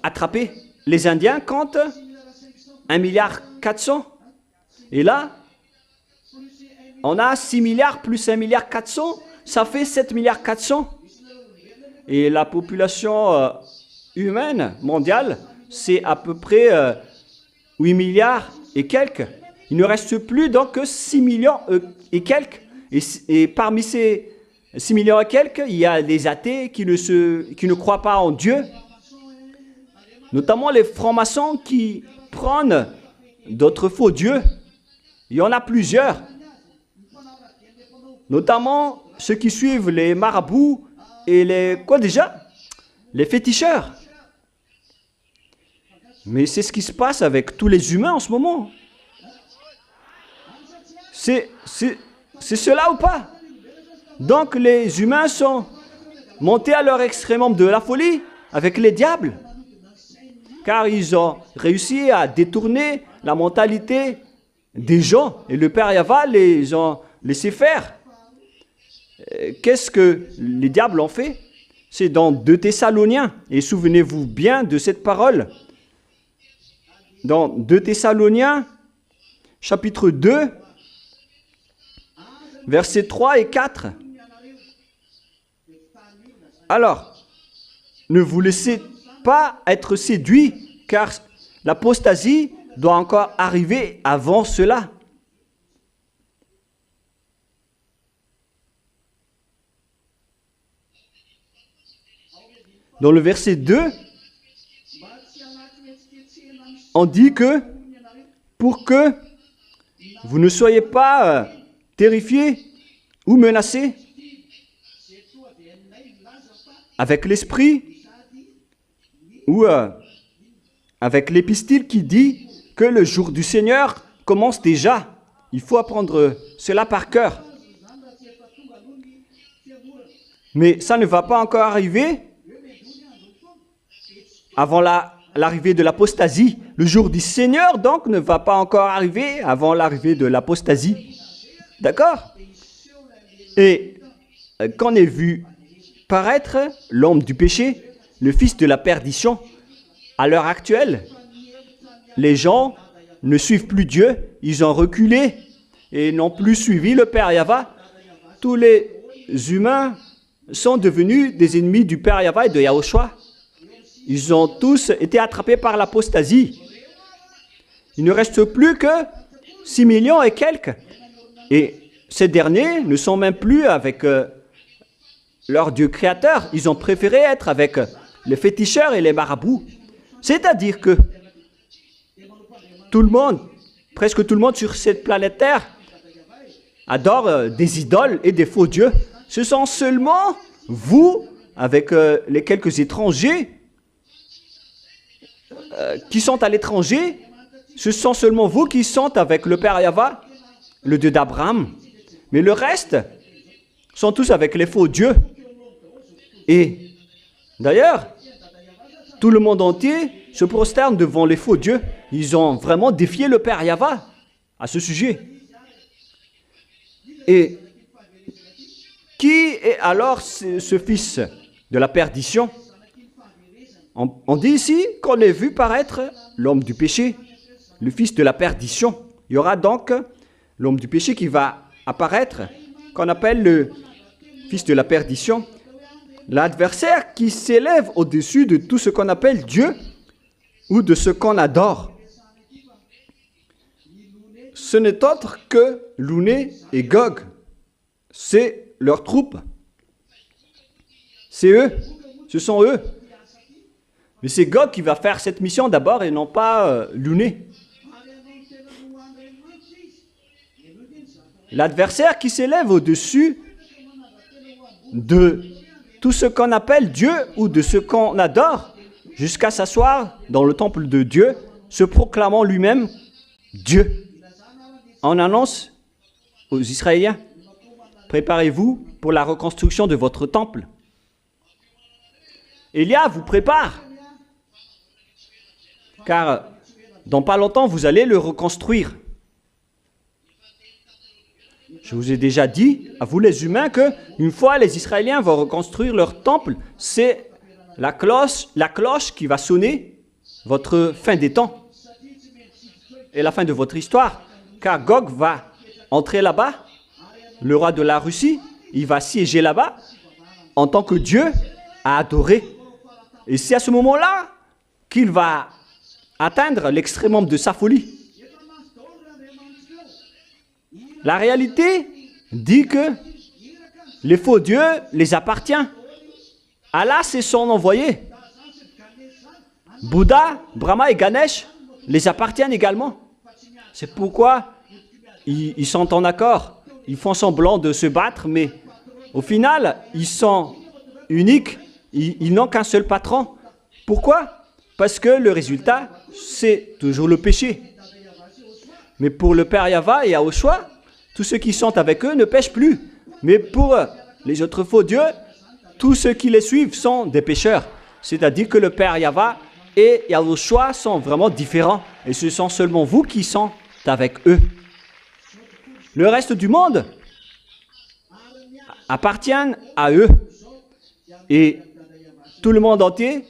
attrapé. Les Indiens comptent 1 milliard 400. Et là, on a 6 milliards plus 1 milliard 400, ça fait 7 milliards 400. Et la population humaine mondiale, c'est à peu près 8 milliards et quelques. Il ne reste plus donc que 6 millions et quelques. Et parmi ces 6 millions et quelques, il y a des athées qui ne croient pas en Dieu. Notamment les francs-maçons qui prennent d'autres faux dieux. Il y en a plusieurs. Notamment ceux qui suivent les marabouts et les féticheurs. Mais c'est ce qui se passe avec tous les humains en ce moment. C'est cela ou pas? Donc les humains sont montés à leur extrémum de la folie avec les diables. Car ils ont réussi à détourner la mentalité des gens. Et le Père Yahva les ont laissé faire. Qu'est-ce que les diables ont fait? C'est dans 2 Thessaloniens. Et souvenez-vous bien de cette parole. Dans 2 Thessaloniens, chapitre 2, versets 3 et 4. Alors, ne vous laissez pas être séduits, car l'apostasie doit encore arriver avant cela. Dans le verset 2, on dit que pour que vous ne soyez pas terrifiés ou menacés avec l'esprit ou avec l'épistyle qui dit que le jour du Seigneur commence déjà. Il faut apprendre cela par cœur. Mais ça ne va pas encore arriver avant l'arrivée de l'apostasie. Le jour du Seigneur, donc, ne va pas encore arriver avant l'arrivée de l'apostasie. D'accord? Et qu'on ait vu paraître l'homme du péché, le fils de la perdition, à l'heure actuelle, les gens ne suivent plus Dieu, ils ont reculé et n'ont plus suivi le Père Yahva. Tous les humains sont devenus des ennemis du Père Yahva et de Yahushua. Ils ont tous été attrapés par l'apostasie. Il ne reste plus que 6 millions et quelques. Et ces derniers ne sont même plus avec leur Dieu créateur. Ils ont préféré être avec les féticheurs et les marabouts. C'est-à-dire que tout le monde, presque tout le monde sur cette planète Terre adore des idoles et des faux dieux. Ce sont seulement vous, avec les quelques étrangers qui sont à l'étranger, ce sont seulement vous qui sont avec le Père Yahva, le Dieu d'Abraham. Mais le reste sont tous avec les faux dieux. Et d'ailleurs, tout le monde entier se prosterne devant les faux dieux. Ils ont vraiment défié le Père Yahva à ce sujet. Et qui est alors ce fils de la perdition? On dit ici qu'on ait vu paraître l'homme du péché, le fils de la perdition. Il y aura donc l'homme du péché qui va apparaître, qu'on appelle le fils de la perdition, l'adversaire qui s'élève au-dessus de tout ce qu'on appelle Dieu ou de ce qu'on adore. Ce n'est autre que Louné et Gog. C'est leur troupe. C'est eux. Ce sont eux. Mais c'est Gog qui va faire cette mission d'abord et non pas Louné. L'adversaire qui s'élève au-dessus de tout ce qu'on appelle Dieu ou de ce qu'on adore, jusqu'à s'asseoir dans le temple de Dieu, se proclamant lui-même Dieu. On annonce aux Israéliens, préparez-vous pour la reconstruction de votre temple. Élia vous prépare, car dans pas longtemps, vous allez le reconstruire. Je vous ai déjà dit, à vous les humains, qu'une fois les Israéliens vont reconstruire leur temple, c'est la cloche qui va sonner votre fin des temps et la fin de votre histoire. Car Gog va entrer là-bas, le roi de la Russie, il va siéger là-bas en tant que Dieu à adorer. Et c'est à ce moment-là qu'il va atteindre l'extrémum de sa folie. La réalité dit que les faux dieux les appartiennent. Allah, c'est son envoyé. Bouddha, Brahma et Ganesh les appartiennent également. C'est pourquoi ils sont en accord. Ils font semblant de se battre, mais au final, ils sont uniques. Ils n'ont qu'un seul patron. Pourquoi? Parce que le résultat, c'est toujours le péché. Mais pour le Père Yahva et Yahushua, tous ceux qui sont avec eux ne pêchent plus. Mais pour les autres faux dieux, tous ceux qui les suivent sont des pécheurs. C'est-à-dire que le Père Yahva et Yahushua sont vraiment différents. Et ce sont seulement vous qui sont avec eux. Le reste du monde appartient à eux. Et tout le monde entier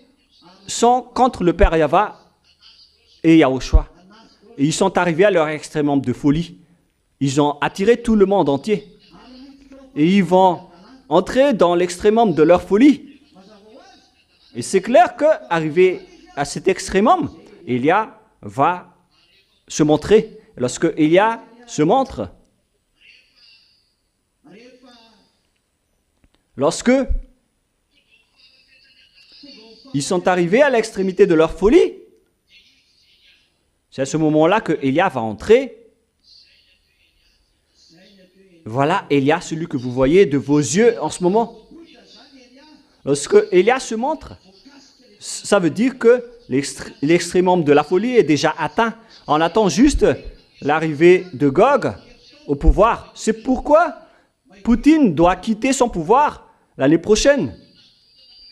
sont contre le Père Yahva et Yahushua. Et ils sont arrivés à leur extrémum de folie. Ils ont attiré tout le monde entier. Et ils vont entrer dans l'extrémum de leur folie. Et c'est clair qu'arrivé à cet extrémum, Élia va se montrer. Lorsque Élia se montre, lorsque ils sont arrivés à l'extrémité de leur folie, c'est à ce moment-là que Élia va entrer. Voilà Élia, celui que vous voyez de vos yeux en ce moment. Lorsque Élia se montre, ça veut dire que l'extrémum de la folie est déjà atteint. On attend juste l'arrivée de Gog au pouvoir. C'est pourquoi Poutine doit quitter son pouvoir l'année prochaine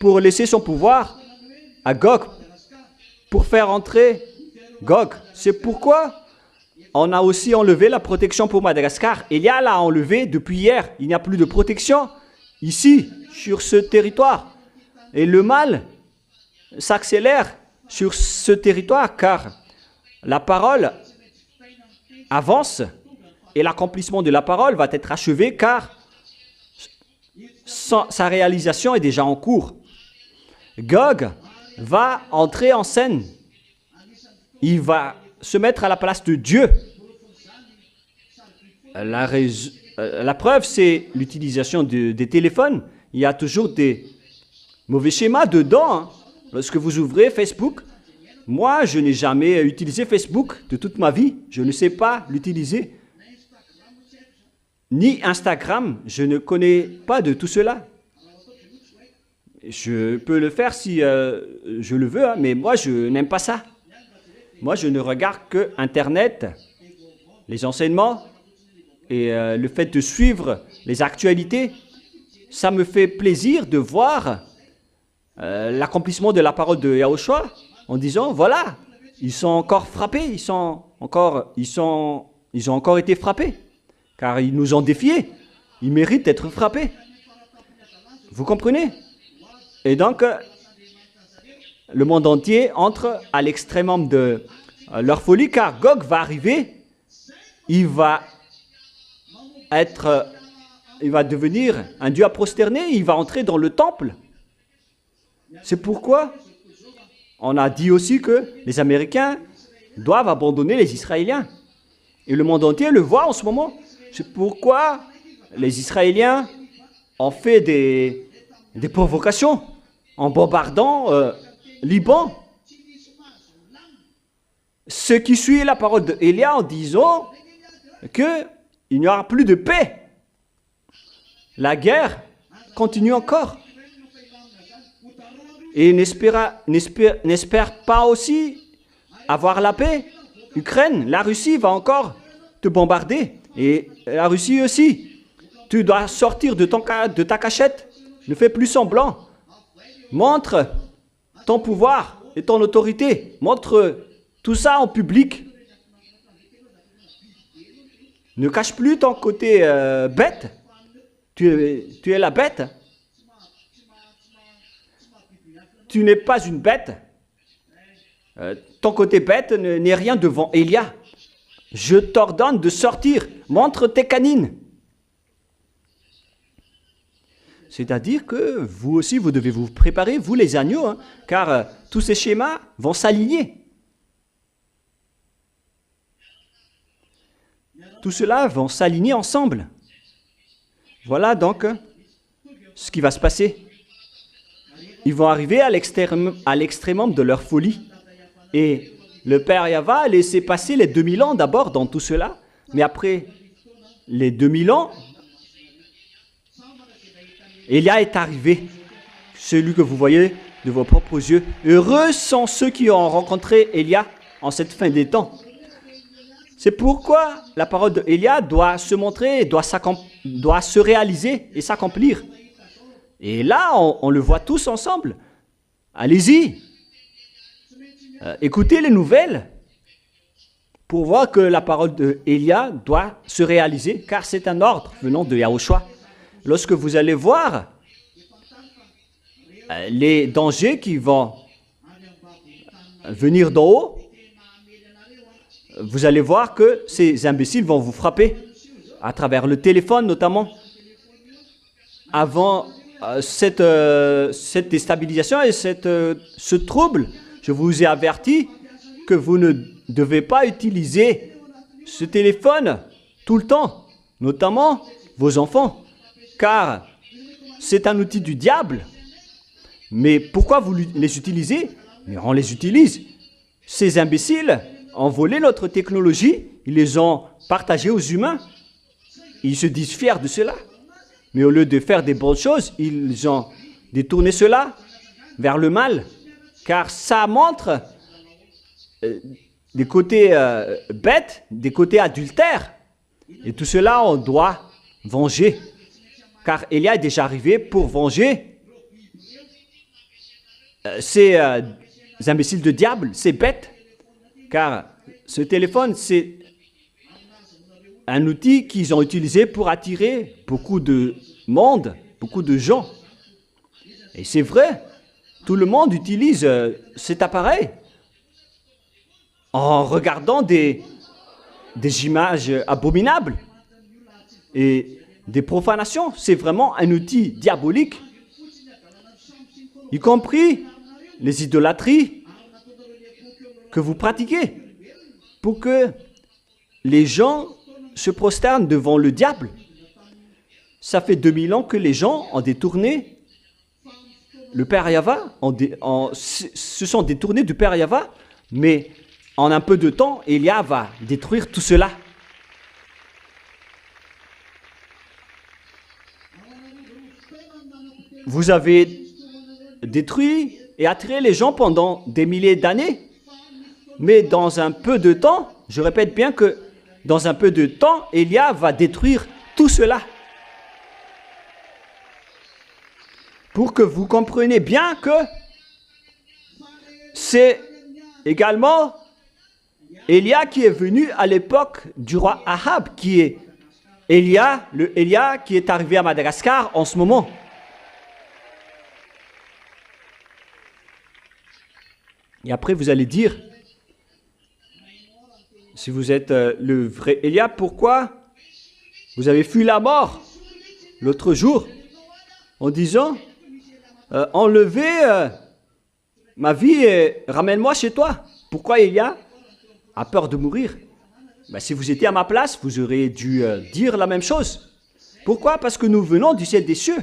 pour laisser son pouvoir à Gog, pour faire entrer Gog. C'est pourquoi on a aussi enlevé la protection pour Madagascar. Élia l'a enlevé depuis hier. Il n'y a plus de protection ici, sur ce territoire. Et le mal s'accélère sur ce territoire car la parole avance et l'accomplissement de la parole va être achevé car sa réalisation est déjà en cours. Gog va entrer en scène. Il va se mettre à la place de Dieu. La preuve, c'est l'utilisation des téléphones. Il y a toujours des mauvais schémas dedans. Hein. Lorsque vous ouvrez Facebook, moi, je n'ai jamais utilisé Facebook de toute ma vie. Je ne sais pas l'utiliser. Ni Instagram, je ne connais pas de tout cela. Je peux le faire si je le veux, hein, mais moi, je n'aime pas ça. Moi, je ne regarde que Internet, les enseignements et le fait de suivre les actualités. Ça me fait plaisir de voir l'accomplissement de la parole de Yahushua en disant, voilà, ils sont encore frappés, ils ont encore été frappés, car ils nous ont défiés. Ils méritent d'être frappés. Vous comprenez? Et donc, le monde entier entre à l'extrémum de leur folie, car Gog va arriver, il va il va devenir un dieu à prosterner, il va entrer dans le temple. C'est pourquoi on a dit aussi que les Américains doivent abandonner les Israéliens. Et le monde entier le voit en ce moment. C'est pourquoi les Israéliens ont fait des provocations en bombardant Liban. Ce qui suit la parole d'Élia en disant qu'il n'y aura plus de paix. La guerre continue encore. Et n'espère pas aussi avoir la paix. Ukraine, la Russie va encore te bombarder. Et la Russie aussi. Tu dois sortir de ta cachette. Ne fais plus semblant. Montre ton pouvoir et ton autorité. Montre tout ça en public. Ne cache plus ton côté bête. Tu es la bête. Tu n'es pas une bête. Ton côté bête n'est rien devant Élia. Je t'ordonne de sortir. Montre tes canines. C'est-à-dire que vous aussi, vous devez vous préparer, vous les agneaux, hein, car tous ces schémas vont s'aligner. Tout cela va s'aligner ensemble. Voilà donc ce qui va se passer. Ils vont arriver à l'extrémum de leur folie. Et le Père Yahva a laissé passer les 2000 ans d'abord dans tout cela. Mais après les 2000 ans, Élia est arrivé. Celui que vous voyez de vos propres yeux. Heureux sont ceux qui ont rencontré Élia en cette fin des temps. C'est pourquoi la parole d'Élia doit se montrer, doit se réaliser et s'accomplir. Et là, on le voit tous ensemble. Allez-y. Écoutez les nouvelles pour voir que la parole d'Élia doit se réaliser, car c'est un ordre venant de Yahushua. Lorsque vous allez voir les dangers qui vont venir d'en haut, vous allez voir que ces imbéciles vont vous frapper à travers le téléphone notamment. Avant cette déstabilisation et ce trouble, je vous ai averti que vous ne devez pas utiliser ce téléphone tout le temps, notamment vos enfants, car c'est un outil du diable. Mais pourquoi vous les utilisez? Mais on les utilise. Ces imbéciles ont volé notre technologie, ils les ont partagées aux humains. Ils se disent fiers de cela. Mais au lieu de faire des bonnes choses, ils ont détourné cela vers le mal. Car ça montre des côtés bêtes, des côtés adultères. Et tout cela, on doit venger. Car Élia est déjà arrivé pour venger ces imbéciles de diable, ces bêtes. Car ce téléphone, c'est un outil qu'ils ont utilisé pour attirer beaucoup de monde, beaucoup de gens. Et c'est vrai, tout le monde utilise cet appareil en regardant des images abominables et des profanations. C'est vraiment un outil diabolique, y compris les idolâtries que vous pratiquez, pour que les gens se prosternent devant le diable. Ça fait 2000 ans que les gens ont détourné le Père Yahva, se sont détournés du Père Yahva, mais en un peu de temps, Élia va détruire tout cela. Vous avez détruit et attiré les gens pendant des milliers d'années. Mais dans un peu de temps, je répète bien que dans un peu de temps, Élia va détruire tout cela. Pour que vous compreniez bien que c'est également Élia qui est venu à l'époque du roi Ahab, qui est le Élia qui est arrivé à Madagascar en ce moment. Et après, vous allez dire, si vous êtes le vrai Élia, pourquoi Vous avez fui la mort l'autre jour en disant enlevez ma vie et ramène-moi chez toi. Pourquoi Élia a peur de mourir? Ben, si vous étiez à ma place, vous auriez dû dire la même chose. Pourquoi? Parce que nous venons du ciel des cieux.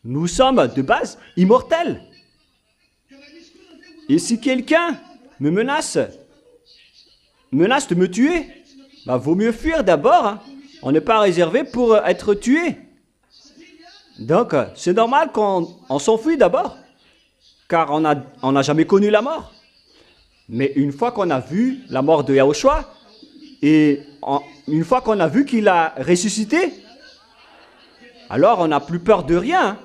Nous sommes de base immortels. Et si quelqu'un me menace de me tuer, ben, vaut mieux fuir d'abord. Hein. On n'est pas réservé pour être tué. Donc, c'est normal qu'on s'enfuit d'abord, car on n'a jamais connu la mort. Mais une fois qu'on a vu la mort de Yahushua, et une fois qu'on a vu qu'il a ressuscité, alors on n'a plus peur de rien, hein,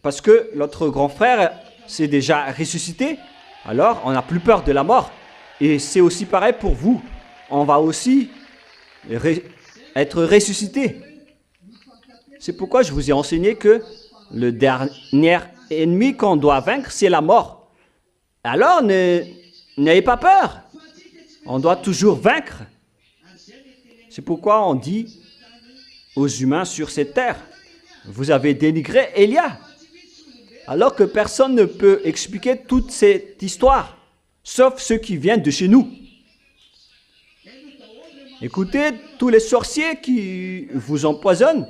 parce que notre grand frère s'est déjà ressuscité, alors on n'a plus peur de la mort. Et c'est aussi pareil pour vous. On va aussi être ressuscité. C'est pourquoi je vous ai enseigné que le dernier ennemi qu'on doit vaincre, c'est la mort. Alors, n'ayez pas peur. On doit toujours vaincre. C'est pourquoi on dit aux humains sur cette terre, vous avez dénigré Élia. Alors que personne ne peut expliquer toute cette histoire, sauf ceux qui viennent de chez nous. Écoutez, tous les sorciers qui vous empoisonnent,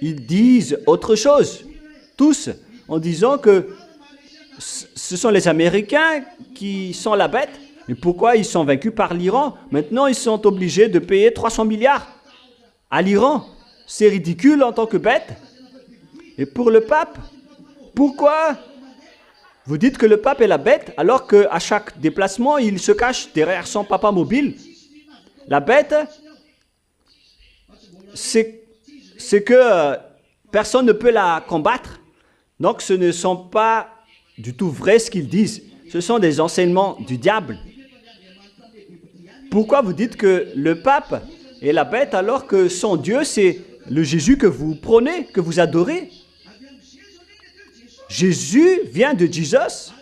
ils disent autre chose, tous, en disant que ce sont les Américains qui sont la bête. Mais pourquoi ils sont vaincus par l'Iran? Maintenant, ils sont obligés de payer 300 milliards à l'Iran. C'est ridicule en tant que bête. Et pour le pape, pourquoi vous dites que le pape est la bête alors qu'à chaque déplacement, il se cache derrière son papa mobile? La bête, c'est que personne ne peut la combattre. Donc ce ne sont pas du tout vrai ce qu'ils disent. Ce sont des enseignements du diable. Pourquoi vous dites que le pape est la bête alors que son Dieu, c'est le Jésus que vous prônez, que vous adorez? Jésus vient de Jesus.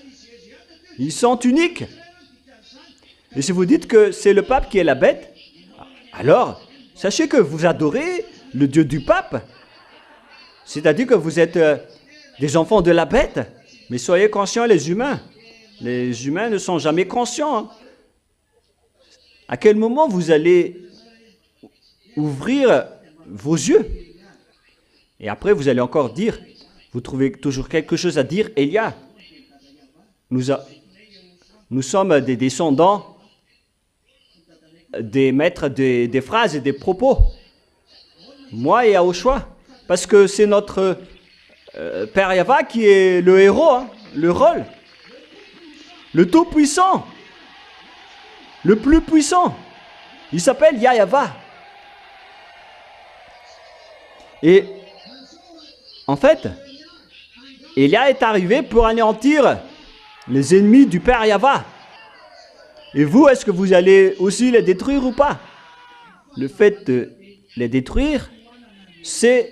Ils sont uniques. Et si vous dites que c'est le pape qui est la bête, alors sachez que vous adorez le Dieu du pape. C'est-à-dire que vous êtes des enfants de la bête. Mais soyez conscients, les humains. Les humains ne sont jamais conscients. Hein. À quel moment vous allez ouvrir vos yeux? Et après, vous allez encore dire, vous trouvez toujours quelque chose à dire, Élia. Nous sommes des descendants des maîtres des phrases et des propos. Moi et Yahushua. Parce que c'est notre Père Yahva qui est le héros, hein, le rôle. Le tout-puissant. Le plus puissant. Il s'appelle Yahva. Et en fait, Élia est arrivé pour anéantir les ennemis du Père Yahva. Et vous, est-ce que vous allez aussi les détruire ou pas? Le fait de les détruire, c'est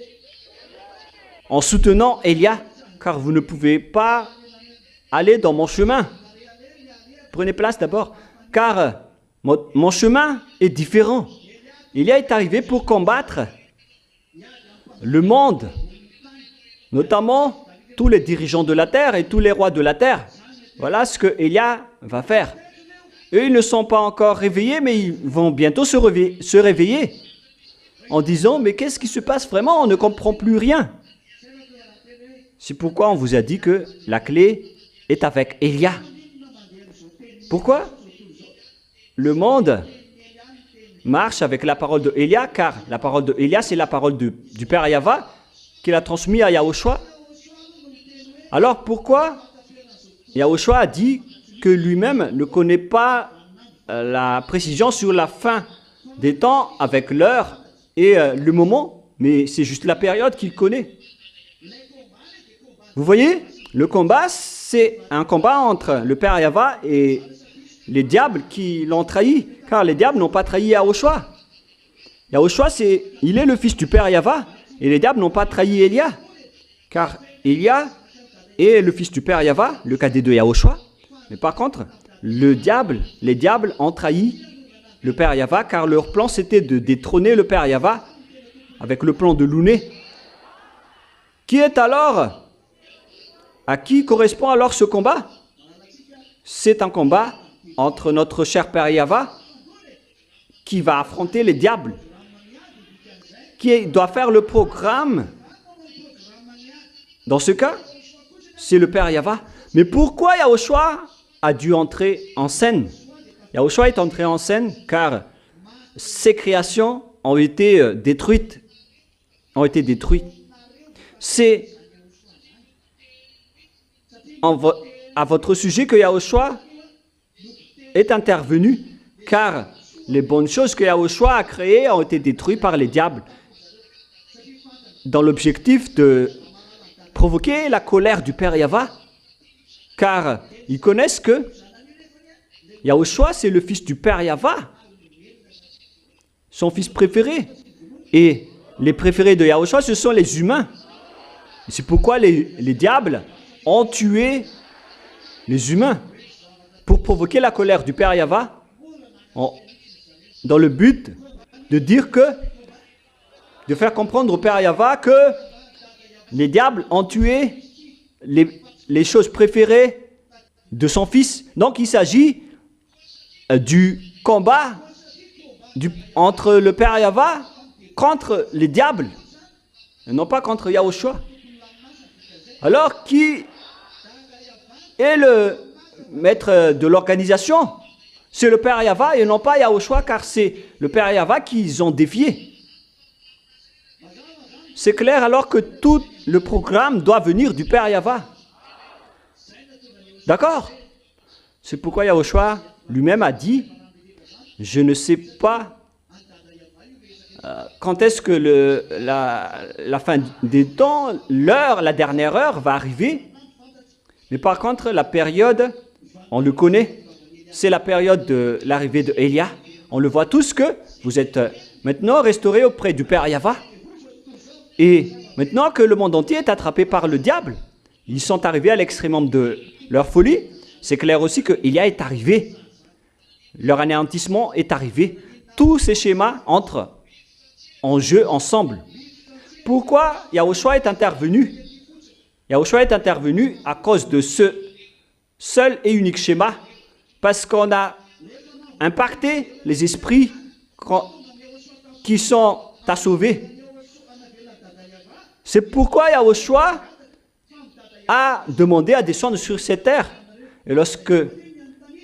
en soutenant Élia, car vous ne pouvez pas aller dans mon chemin. Prenez place d'abord, car mon chemin est différent. Élia est arrivé pour combattre le monde, notamment tous les dirigeants de la terre et tous les rois de la terre. Voilà ce que Élia va faire. Eux, ils ne sont pas encore réveillés, mais ils vont bientôt se réveiller en disant, mais qu'est-ce qui se passe vraiment? On ne comprend plus rien. C'est pourquoi on vous a dit que la clé est avec Élia. Pourquoi? Le monde marche avec la parole de Élia, car la parole de Élia, c'est la parole du Père Yahva qu'il a transmis à Yahushua. Alors pourquoi Yahushua a dit que lui-même ne connaît pas la précision sur la fin des temps avec l'heure et le moment, mais c'est juste la période qu'il connaît. Vous voyez, le combat, c'est un combat entre le Père Yahva et les diables qui l'ont trahi, car les diables n'ont pas trahi Yahushua. Yahushua, il est le fils du Père Yahva, et les diables n'ont pas trahi Élia, car Élia est le fils du Père Yahva, le cadet de Yahushua. Mais par contre, les diables ont trahi le Père Yahva, car leur plan c'était de détrôner le Père Yahva avec le plan de Louné. Qui est alors, à qui correspond alors ce combat? C'est un combat entre notre cher Père Yahva qui va affronter les diables, qui doit faire le programme. Dans ce cas, c'est le Père Yahva. Mais pourquoi Yahushua a dû entrer en scène? Yahushua est entré en scène car ses créations ont été détruites. C'est à votre sujet que Yahushua est intervenu, car les bonnes choses que Yahushua a créées ont été détruites par les diables, dans l'objectif de provoquer la colère du Père Yahva, car ils connaissent que Yahushua, c'est le fils du Père Yahva, son fils préféré. Et les préférés de Yahushua, ce sont les humains. C'est pourquoi les diables ont tué les humains pour provoquer la colère du Père Yahva, dans le but de dire de faire comprendre au Père Yahva que les diables ont tué les choses préférées de son fils. Donc il s'agit du combat entre le Père Yahva contre les diables, et non pas contre Yahushua. Alors, qui est le maître de l'organisation? C'est le Père Yahva et non pas Yahushua, car c'est le Père Yahva qu'ils ont défié. C'est clair alors que tout le programme doit venir du Père Yahva. D'accord? C'est pourquoi Yahushua lui-même a dit, je ne sais pas quand est-ce que la fin des temps, la dernière heure va arriver. Mais par contre, la période, on le connaît. C'est la période de l'arrivée de Élia. On le voit tous que vous êtes maintenant restaurés auprès du Père Yahva. Et maintenant que le monde entier est attrapé par le diable, ils sont arrivés à l'extrémum de leur folie. C'est clair aussi que Élia est arrivé. Leur anéantissement est arrivé. Tous ces schémas entrent en jeu ensemble. Pourquoi Yahushua est intervenu? Yahushua est intervenu à cause de ce seul et unique schéma, parce qu'on a impacté les esprits qui sont à sauver. C'est pourquoi Yahushua a demandé à descendre sur cette terre. Et lorsque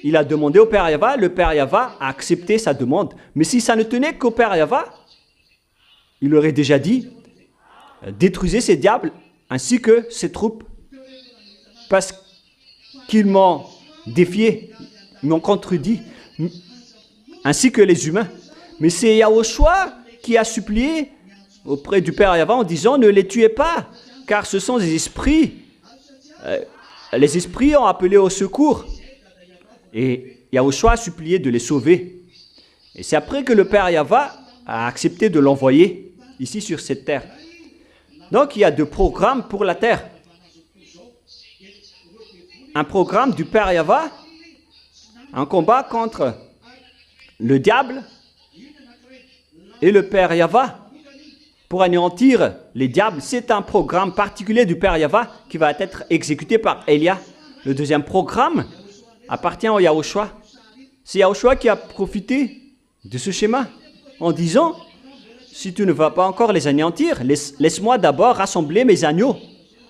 il a demandé au Père Yahva, le Père Yahva a accepté sa demande. Mais si ça ne tenait qu'au Père Yahva, il aurait déjà dit, détruisez ces diables ainsi que ces troupes, parce qu'ils m'ont défié, m'ont contredit, ainsi que les humains. Mais c'est Yahushua qui a supplié auprès du Père Yahva en disant, ne les tuez pas, car ce sont des esprits. Les esprits ont appelé au secours. Et Yahushua a supplié de les sauver. Et c'est après que le Père Yahva a accepté de l'envoyer ici sur cette terre. Donc il y a deux programmes pour la terre. Un programme du Père Yahva, un combat contre le diable et le Père Yahva pour anéantir les diables. C'est un programme particulier du Père Yahva qui va être exécuté par Élia. Le deuxième programme appartient au Yahushua. C'est Yahushua qui a profité de ce schéma en disant, si tu ne vas pas encore les anéantir, laisse-moi d'abord rassembler mes agneaux.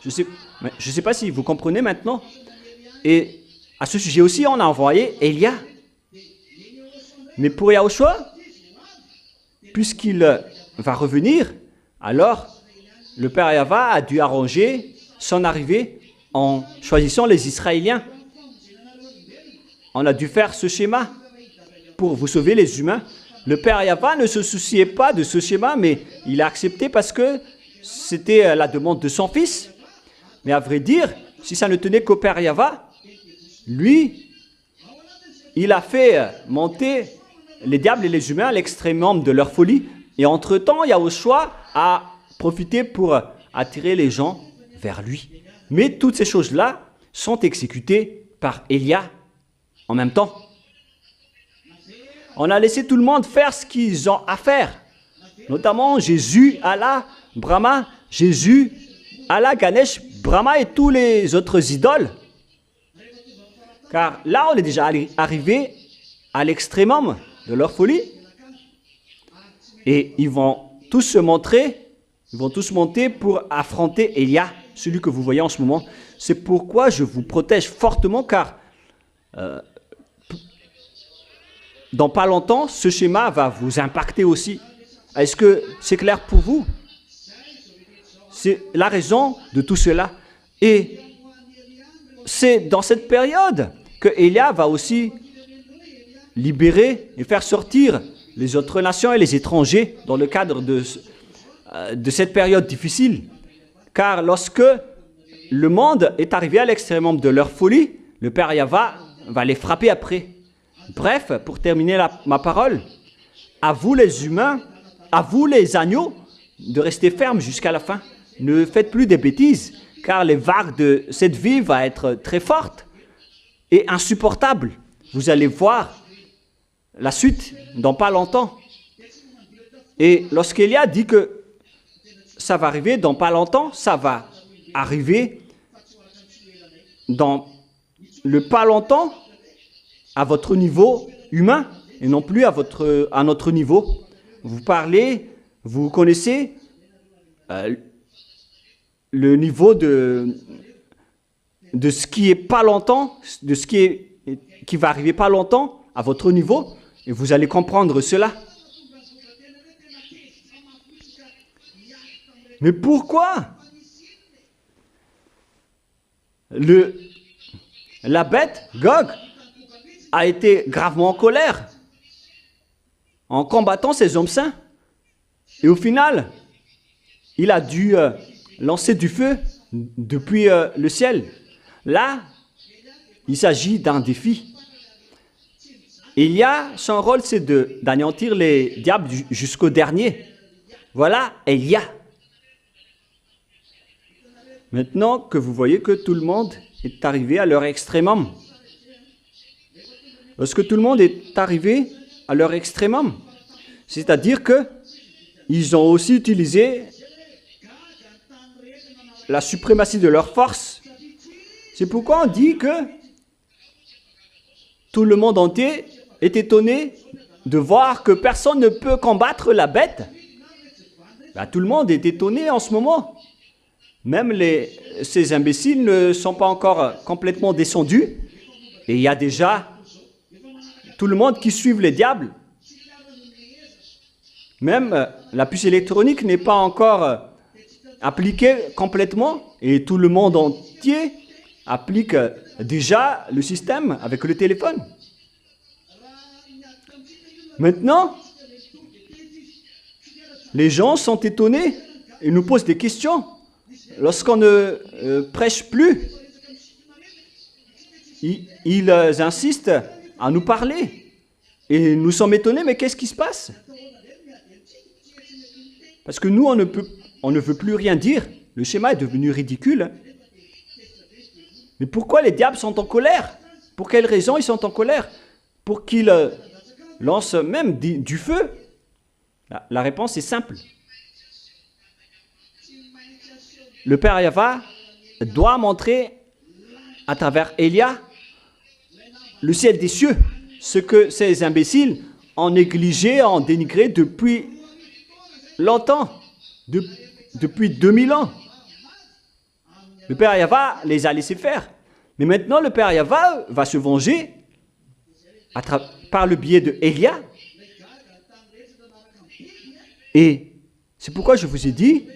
Je sais pas si vous comprenez maintenant. Et à ce sujet aussi, on a envoyé Élia. Mais pour Yahushua, puisqu'il va revenir, alors le Père Yahva a dû arranger son arrivée en choisissant les Israéliens. On a dû faire ce schéma pour vous sauver les humains. Le Père Yahva ne se souciait pas de ce schéma, mais il a accepté parce que c'était la demande de son fils. Mais à vrai dire, si ça ne tenait qu'au Père Yahva, lui, il a fait monter les diables et les humains à l'extrémum de leur folie. Et entre-temps, Yahushua a profité pour attirer les gens vers lui. Mais toutes ces choses-là sont exécutées par Élia en même temps. On a laissé tout le monde faire ce qu'ils ont à faire. notamment Jésus, Allah, Brahma, Jésus, Allah, Ganesh, Brahma et tous les autres idoles. Car là, on est déjà arrivé à l'extrémum de leur folie. Et ils vont tous se montrer, ils vont tous monter pour affronter Élia, celui que vous voyez en ce moment. C'est pourquoi je vous protège fortement, car dans pas longtemps, ce schéma va vous impacter aussi. Est-ce que c'est clair pour vous? C'est la raison de tout cela. Et c'est dans cette période que Élia va aussi libérer et faire sortir les autres nations et les étrangers dans le cadre de cette période difficile. Car lorsque le monde est arrivé à l'extrémum de leur folie, le Père Yahva va les frapper après. Bref, pour terminer ma parole, à vous les humains, à vous les agneaux, de rester fermes jusqu'à la fin. Ne faites plus des bêtises, car les vagues de cette vie vont être très fortes et insupportables. Vous allez voir la suite dans pas longtemps. Et lorsqu'Élia dit que ça va arriver dans pas longtemps, ça va arriver dans le pas longtemps à votre niveau humain et non plus à notre niveau. Vous parlez, vous connaissez le niveau de ce qui est pas longtemps, de ce qui va arriver pas longtemps à votre niveau, et vous allez comprendre cela. Mais pourquoi la bête, Gog, a été gravement en colère en combattant ces hommes saints? Et au final, il a dû lancer du feu depuis le ciel. Là, il s'agit d'un défi. Son rôle, c'est d'anéantir les diables jusqu'au dernier. Voilà Élia. Maintenant que vous voyez que tout le monde est arrivé à leur extrémum. Lorsque tout le monde est arrivé à leur extrémum, c'est-à-dire qu'ils ont aussi utilisé la suprématie de leur force. C'est pourquoi on dit que tout le monde entier est étonné de voir que personne ne peut combattre la bête. Tout le monde est étonné en ce moment. Même ces imbéciles ne sont pas encore complètement descendus. Et il y a déjà tout le monde qui suit les diables. Même la puce électronique n'est pas encore appliquée complètement. Et tout le monde entier applique déjà le système avec le téléphone. Maintenant, les gens sont étonnés et nous posent des questions. Lorsqu'on ne prêche plus, ils insistent à nous parler. Et nous sommes étonnés, mais qu'est-ce qui se passe? Parce que nous, on ne veut plus rien dire. Le schéma est devenu ridicule. Mais pourquoi les diables sont en colère? Pour quelles raisons ils sont en colère? Pour qu'ils lancent même du feu? La réponse est simple. Le Père Yahva doit montrer à travers Élia le ciel des cieux, ce que ces imbéciles ont négligé, ont dénigré depuis longtemps, depuis 2000 ans. Le Père Yahva les a laissés faire. Mais maintenant, le Père Yahva va se venger par le biais de Élia. Et c'est pourquoi je vous ai dit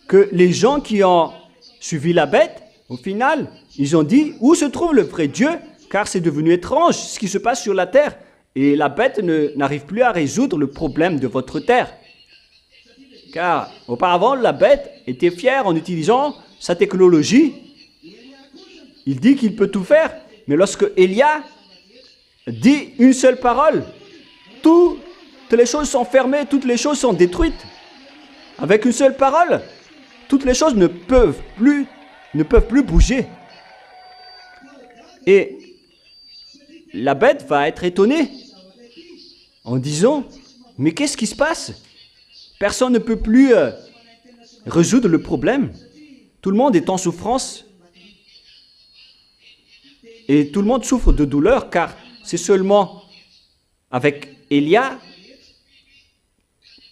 que les gens qui ont suivi la bête, au final, ils ont dit où se trouve le vrai Dieu, car c'est devenu étrange ce qui se passe sur la terre. Et la bête n'arrive plus à résoudre le problème de votre terre. Car auparavant, la bête était fière en utilisant sa technologie. Il dit qu'il peut tout faire. Mais lorsque Élia dit une seule parole, toutes les choses sont fermées, toutes les choses sont détruites. Avec une seule parole, toutes les choses ne peuvent plus bouger. Et la bête va être étonnée en disant, Mais qu'est-ce qui se passe? Personne ne peut plus résoudre le problème. Tout le monde est en souffrance. Et tout le monde souffre de douleur car c'est seulement avec Élia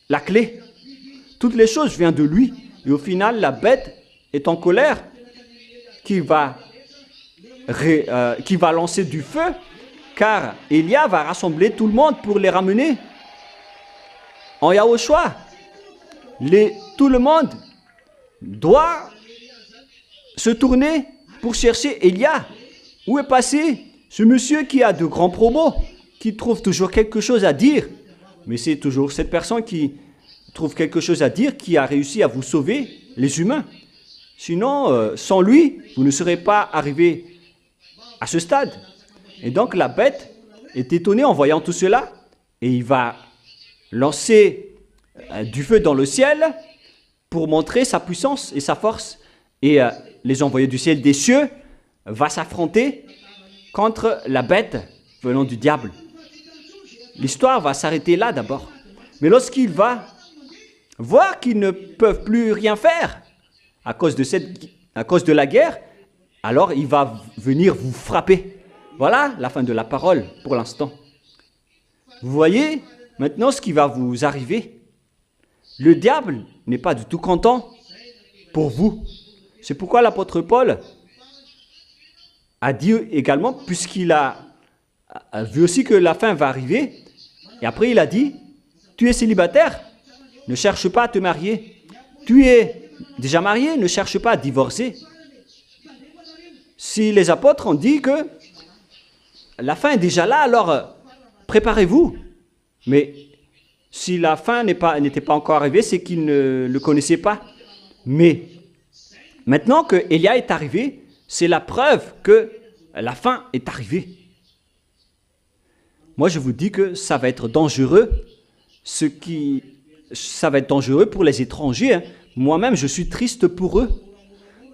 la clé. Toutes les choses viennent de lui. Et au final, la bête est en colère qui va lancer du feu car Élia va rassembler tout le monde pour les ramener. En Yahushua, tout le monde doit se tourner pour chercher Élia. Où est passé ce monsieur qui a de grands propos, qui trouve toujours quelque chose à dire? Mais c'est toujours cette personne qui trouve quelque chose à dire qui a réussi à vous sauver, les humains. Sinon, sans lui, vous ne serez pas arrivé à ce stade. Et donc la bête est étonnée en voyant tout cela et il va lancer du feu dans le ciel pour montrer sa puissance et sa force. Et les envoyés du ciel des cieux vont s'affronter contre la bête venant du diable. L'histoire va s'arrêter là d'abord. Mais lorsqu'il va voir qu'ils ne peuvent plus rien faire à cause de la guerre, alors il va venir vous frapper. Voilà la fin de la parole pour l'instant. Vous voyez maintenant ce qui va vous arriver. Le diable n'est pas du tout content pour vous. C'est pourquoi l'apôtre Paul a dit également, puisqu'il a vu aussi que la fin va arriver, et après il a dit, tu es célibataire, ne cherche pas à te marier. Tu es déjà marié, ne cherche pas à divorcer. Si les apôtres ont dit que la fin est déjà là, alors préparez-vous. Mais si la fin n'était pas encore arrivée, c'est qu'ils ne le connaissaient pas. Mais maintenant que Élia est arrivé, c'est la preuve que la fin est arrivée. Moi, je vous dis que ça va être dangereux. Ça va être dangereux pour les étrangers. Moi-même, je suis triste pour eux.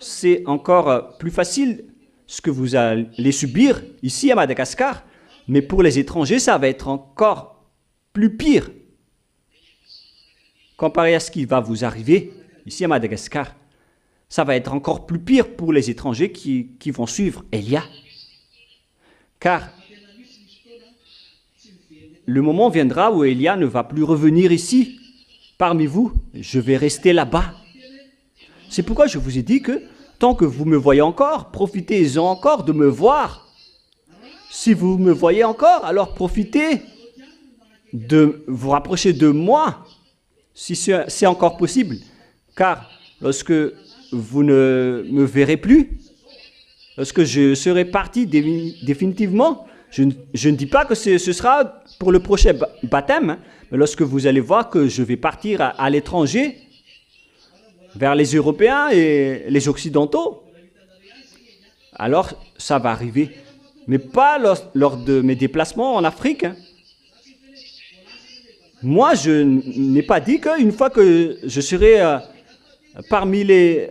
C'est encore plus facile ce que vous allez subir ici à Madagascar. Mais pour les étrangers, ça va être encore plus pire. Comparé à ce qui va vous arriver ici à Madagascar, ça va être encore plus pire pour les étrangers qui vont suivre Élia. Car le moment viendra où Élia ne va plus revenir ici, parmi vous. Je vais rester là-bas. C'est pourquoi je vous ai dit que tant que vous me voyez encore, profitez-en encore de me voir. Si vous me voyez encore, alors profitez de vous rapprocher de moi, si c'est encore possible. Car lorsque vous ne me verrez plus, lorsque je serai parti définitivement, je ne dis pas que ce sera pour le prochain baptême, mais lorsque vous allez voir que je vais partir à l'étranger, vers les Européens et les Occidentaux, alors ça va arriver. Mais pas lors de mes déplacements en Afrique. Moi, je n'ai pas dit qu'une fois que je serai parmi les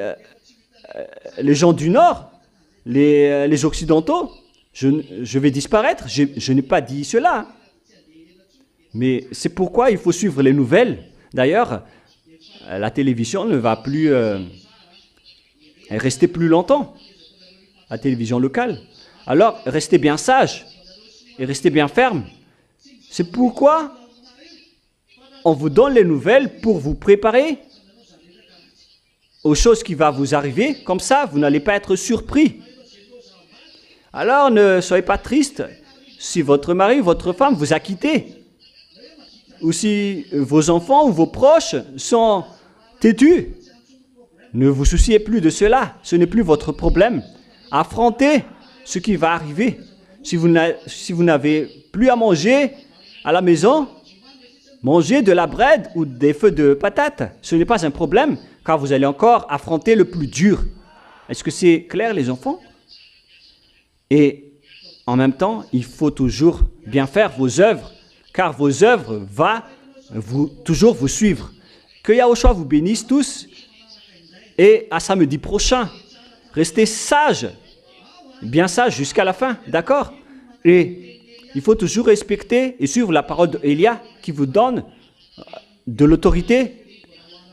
gens du Nord, les Occidentaux, je vais disparaître. Je n'ai pas dit cela. Mais c'est pourquoi il faut suivre les nouvelles. D'ailleurs, la télévision ne va plus rester plus longtemps. La télévision locale. Alors, restez bien sages et restez bien fermes. C'est pourquoi on vous donne les nouvelles pour vous préparer aux choses qui vont vous arriver. Comme ça, vous n'allez pas être surpris. Alors, ne soyez pas tristes si votre mari ou votre femme vous a quitté. Ou si vos enfants ou vos proches sont têtus. Ne vous souciez plus de cela. Ce n'est plus votre problème. Affrontez ce qui va arriver. Si vous n'avez plus à manger à la maison, mangez de la bread ou des feux de patates. Ce n'est pas un problème, car vous allez encore affronter le plus dur. Est-ce que c'est clair, les enfants? Et en même temps, il faut toujours bien faire vos œuvres, car vos œuvres vont toujours vous suivre. Que Yahushua vous bénisse tous, et à samedi prochain. Restez sages, bien sages jusqu'à la fin, d'accord? Et il faut toujours respecter et suivre la parole d'Élia qui vous donne de l'autorité.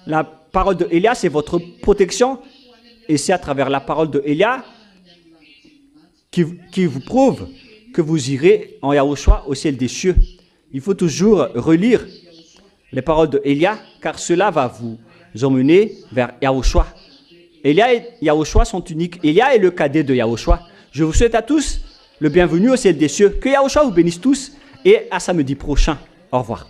La parole de Élia, c'est votre protection. Et c'est à travers la parole de Élia qui vous prouve que vous irez en Yahushua au ciel des cieux. Il faut toujours relire les paroles de Élia, car cela va vous emmener vers Yahushua. Élia et Yahushua sont uniques. Élia est le cadet de Yahushua. Je vous souhaite à tous le bienvenu au ciel des cieux. Que Yahushua vous bénisse tous et à samedi prochain. Au revoir.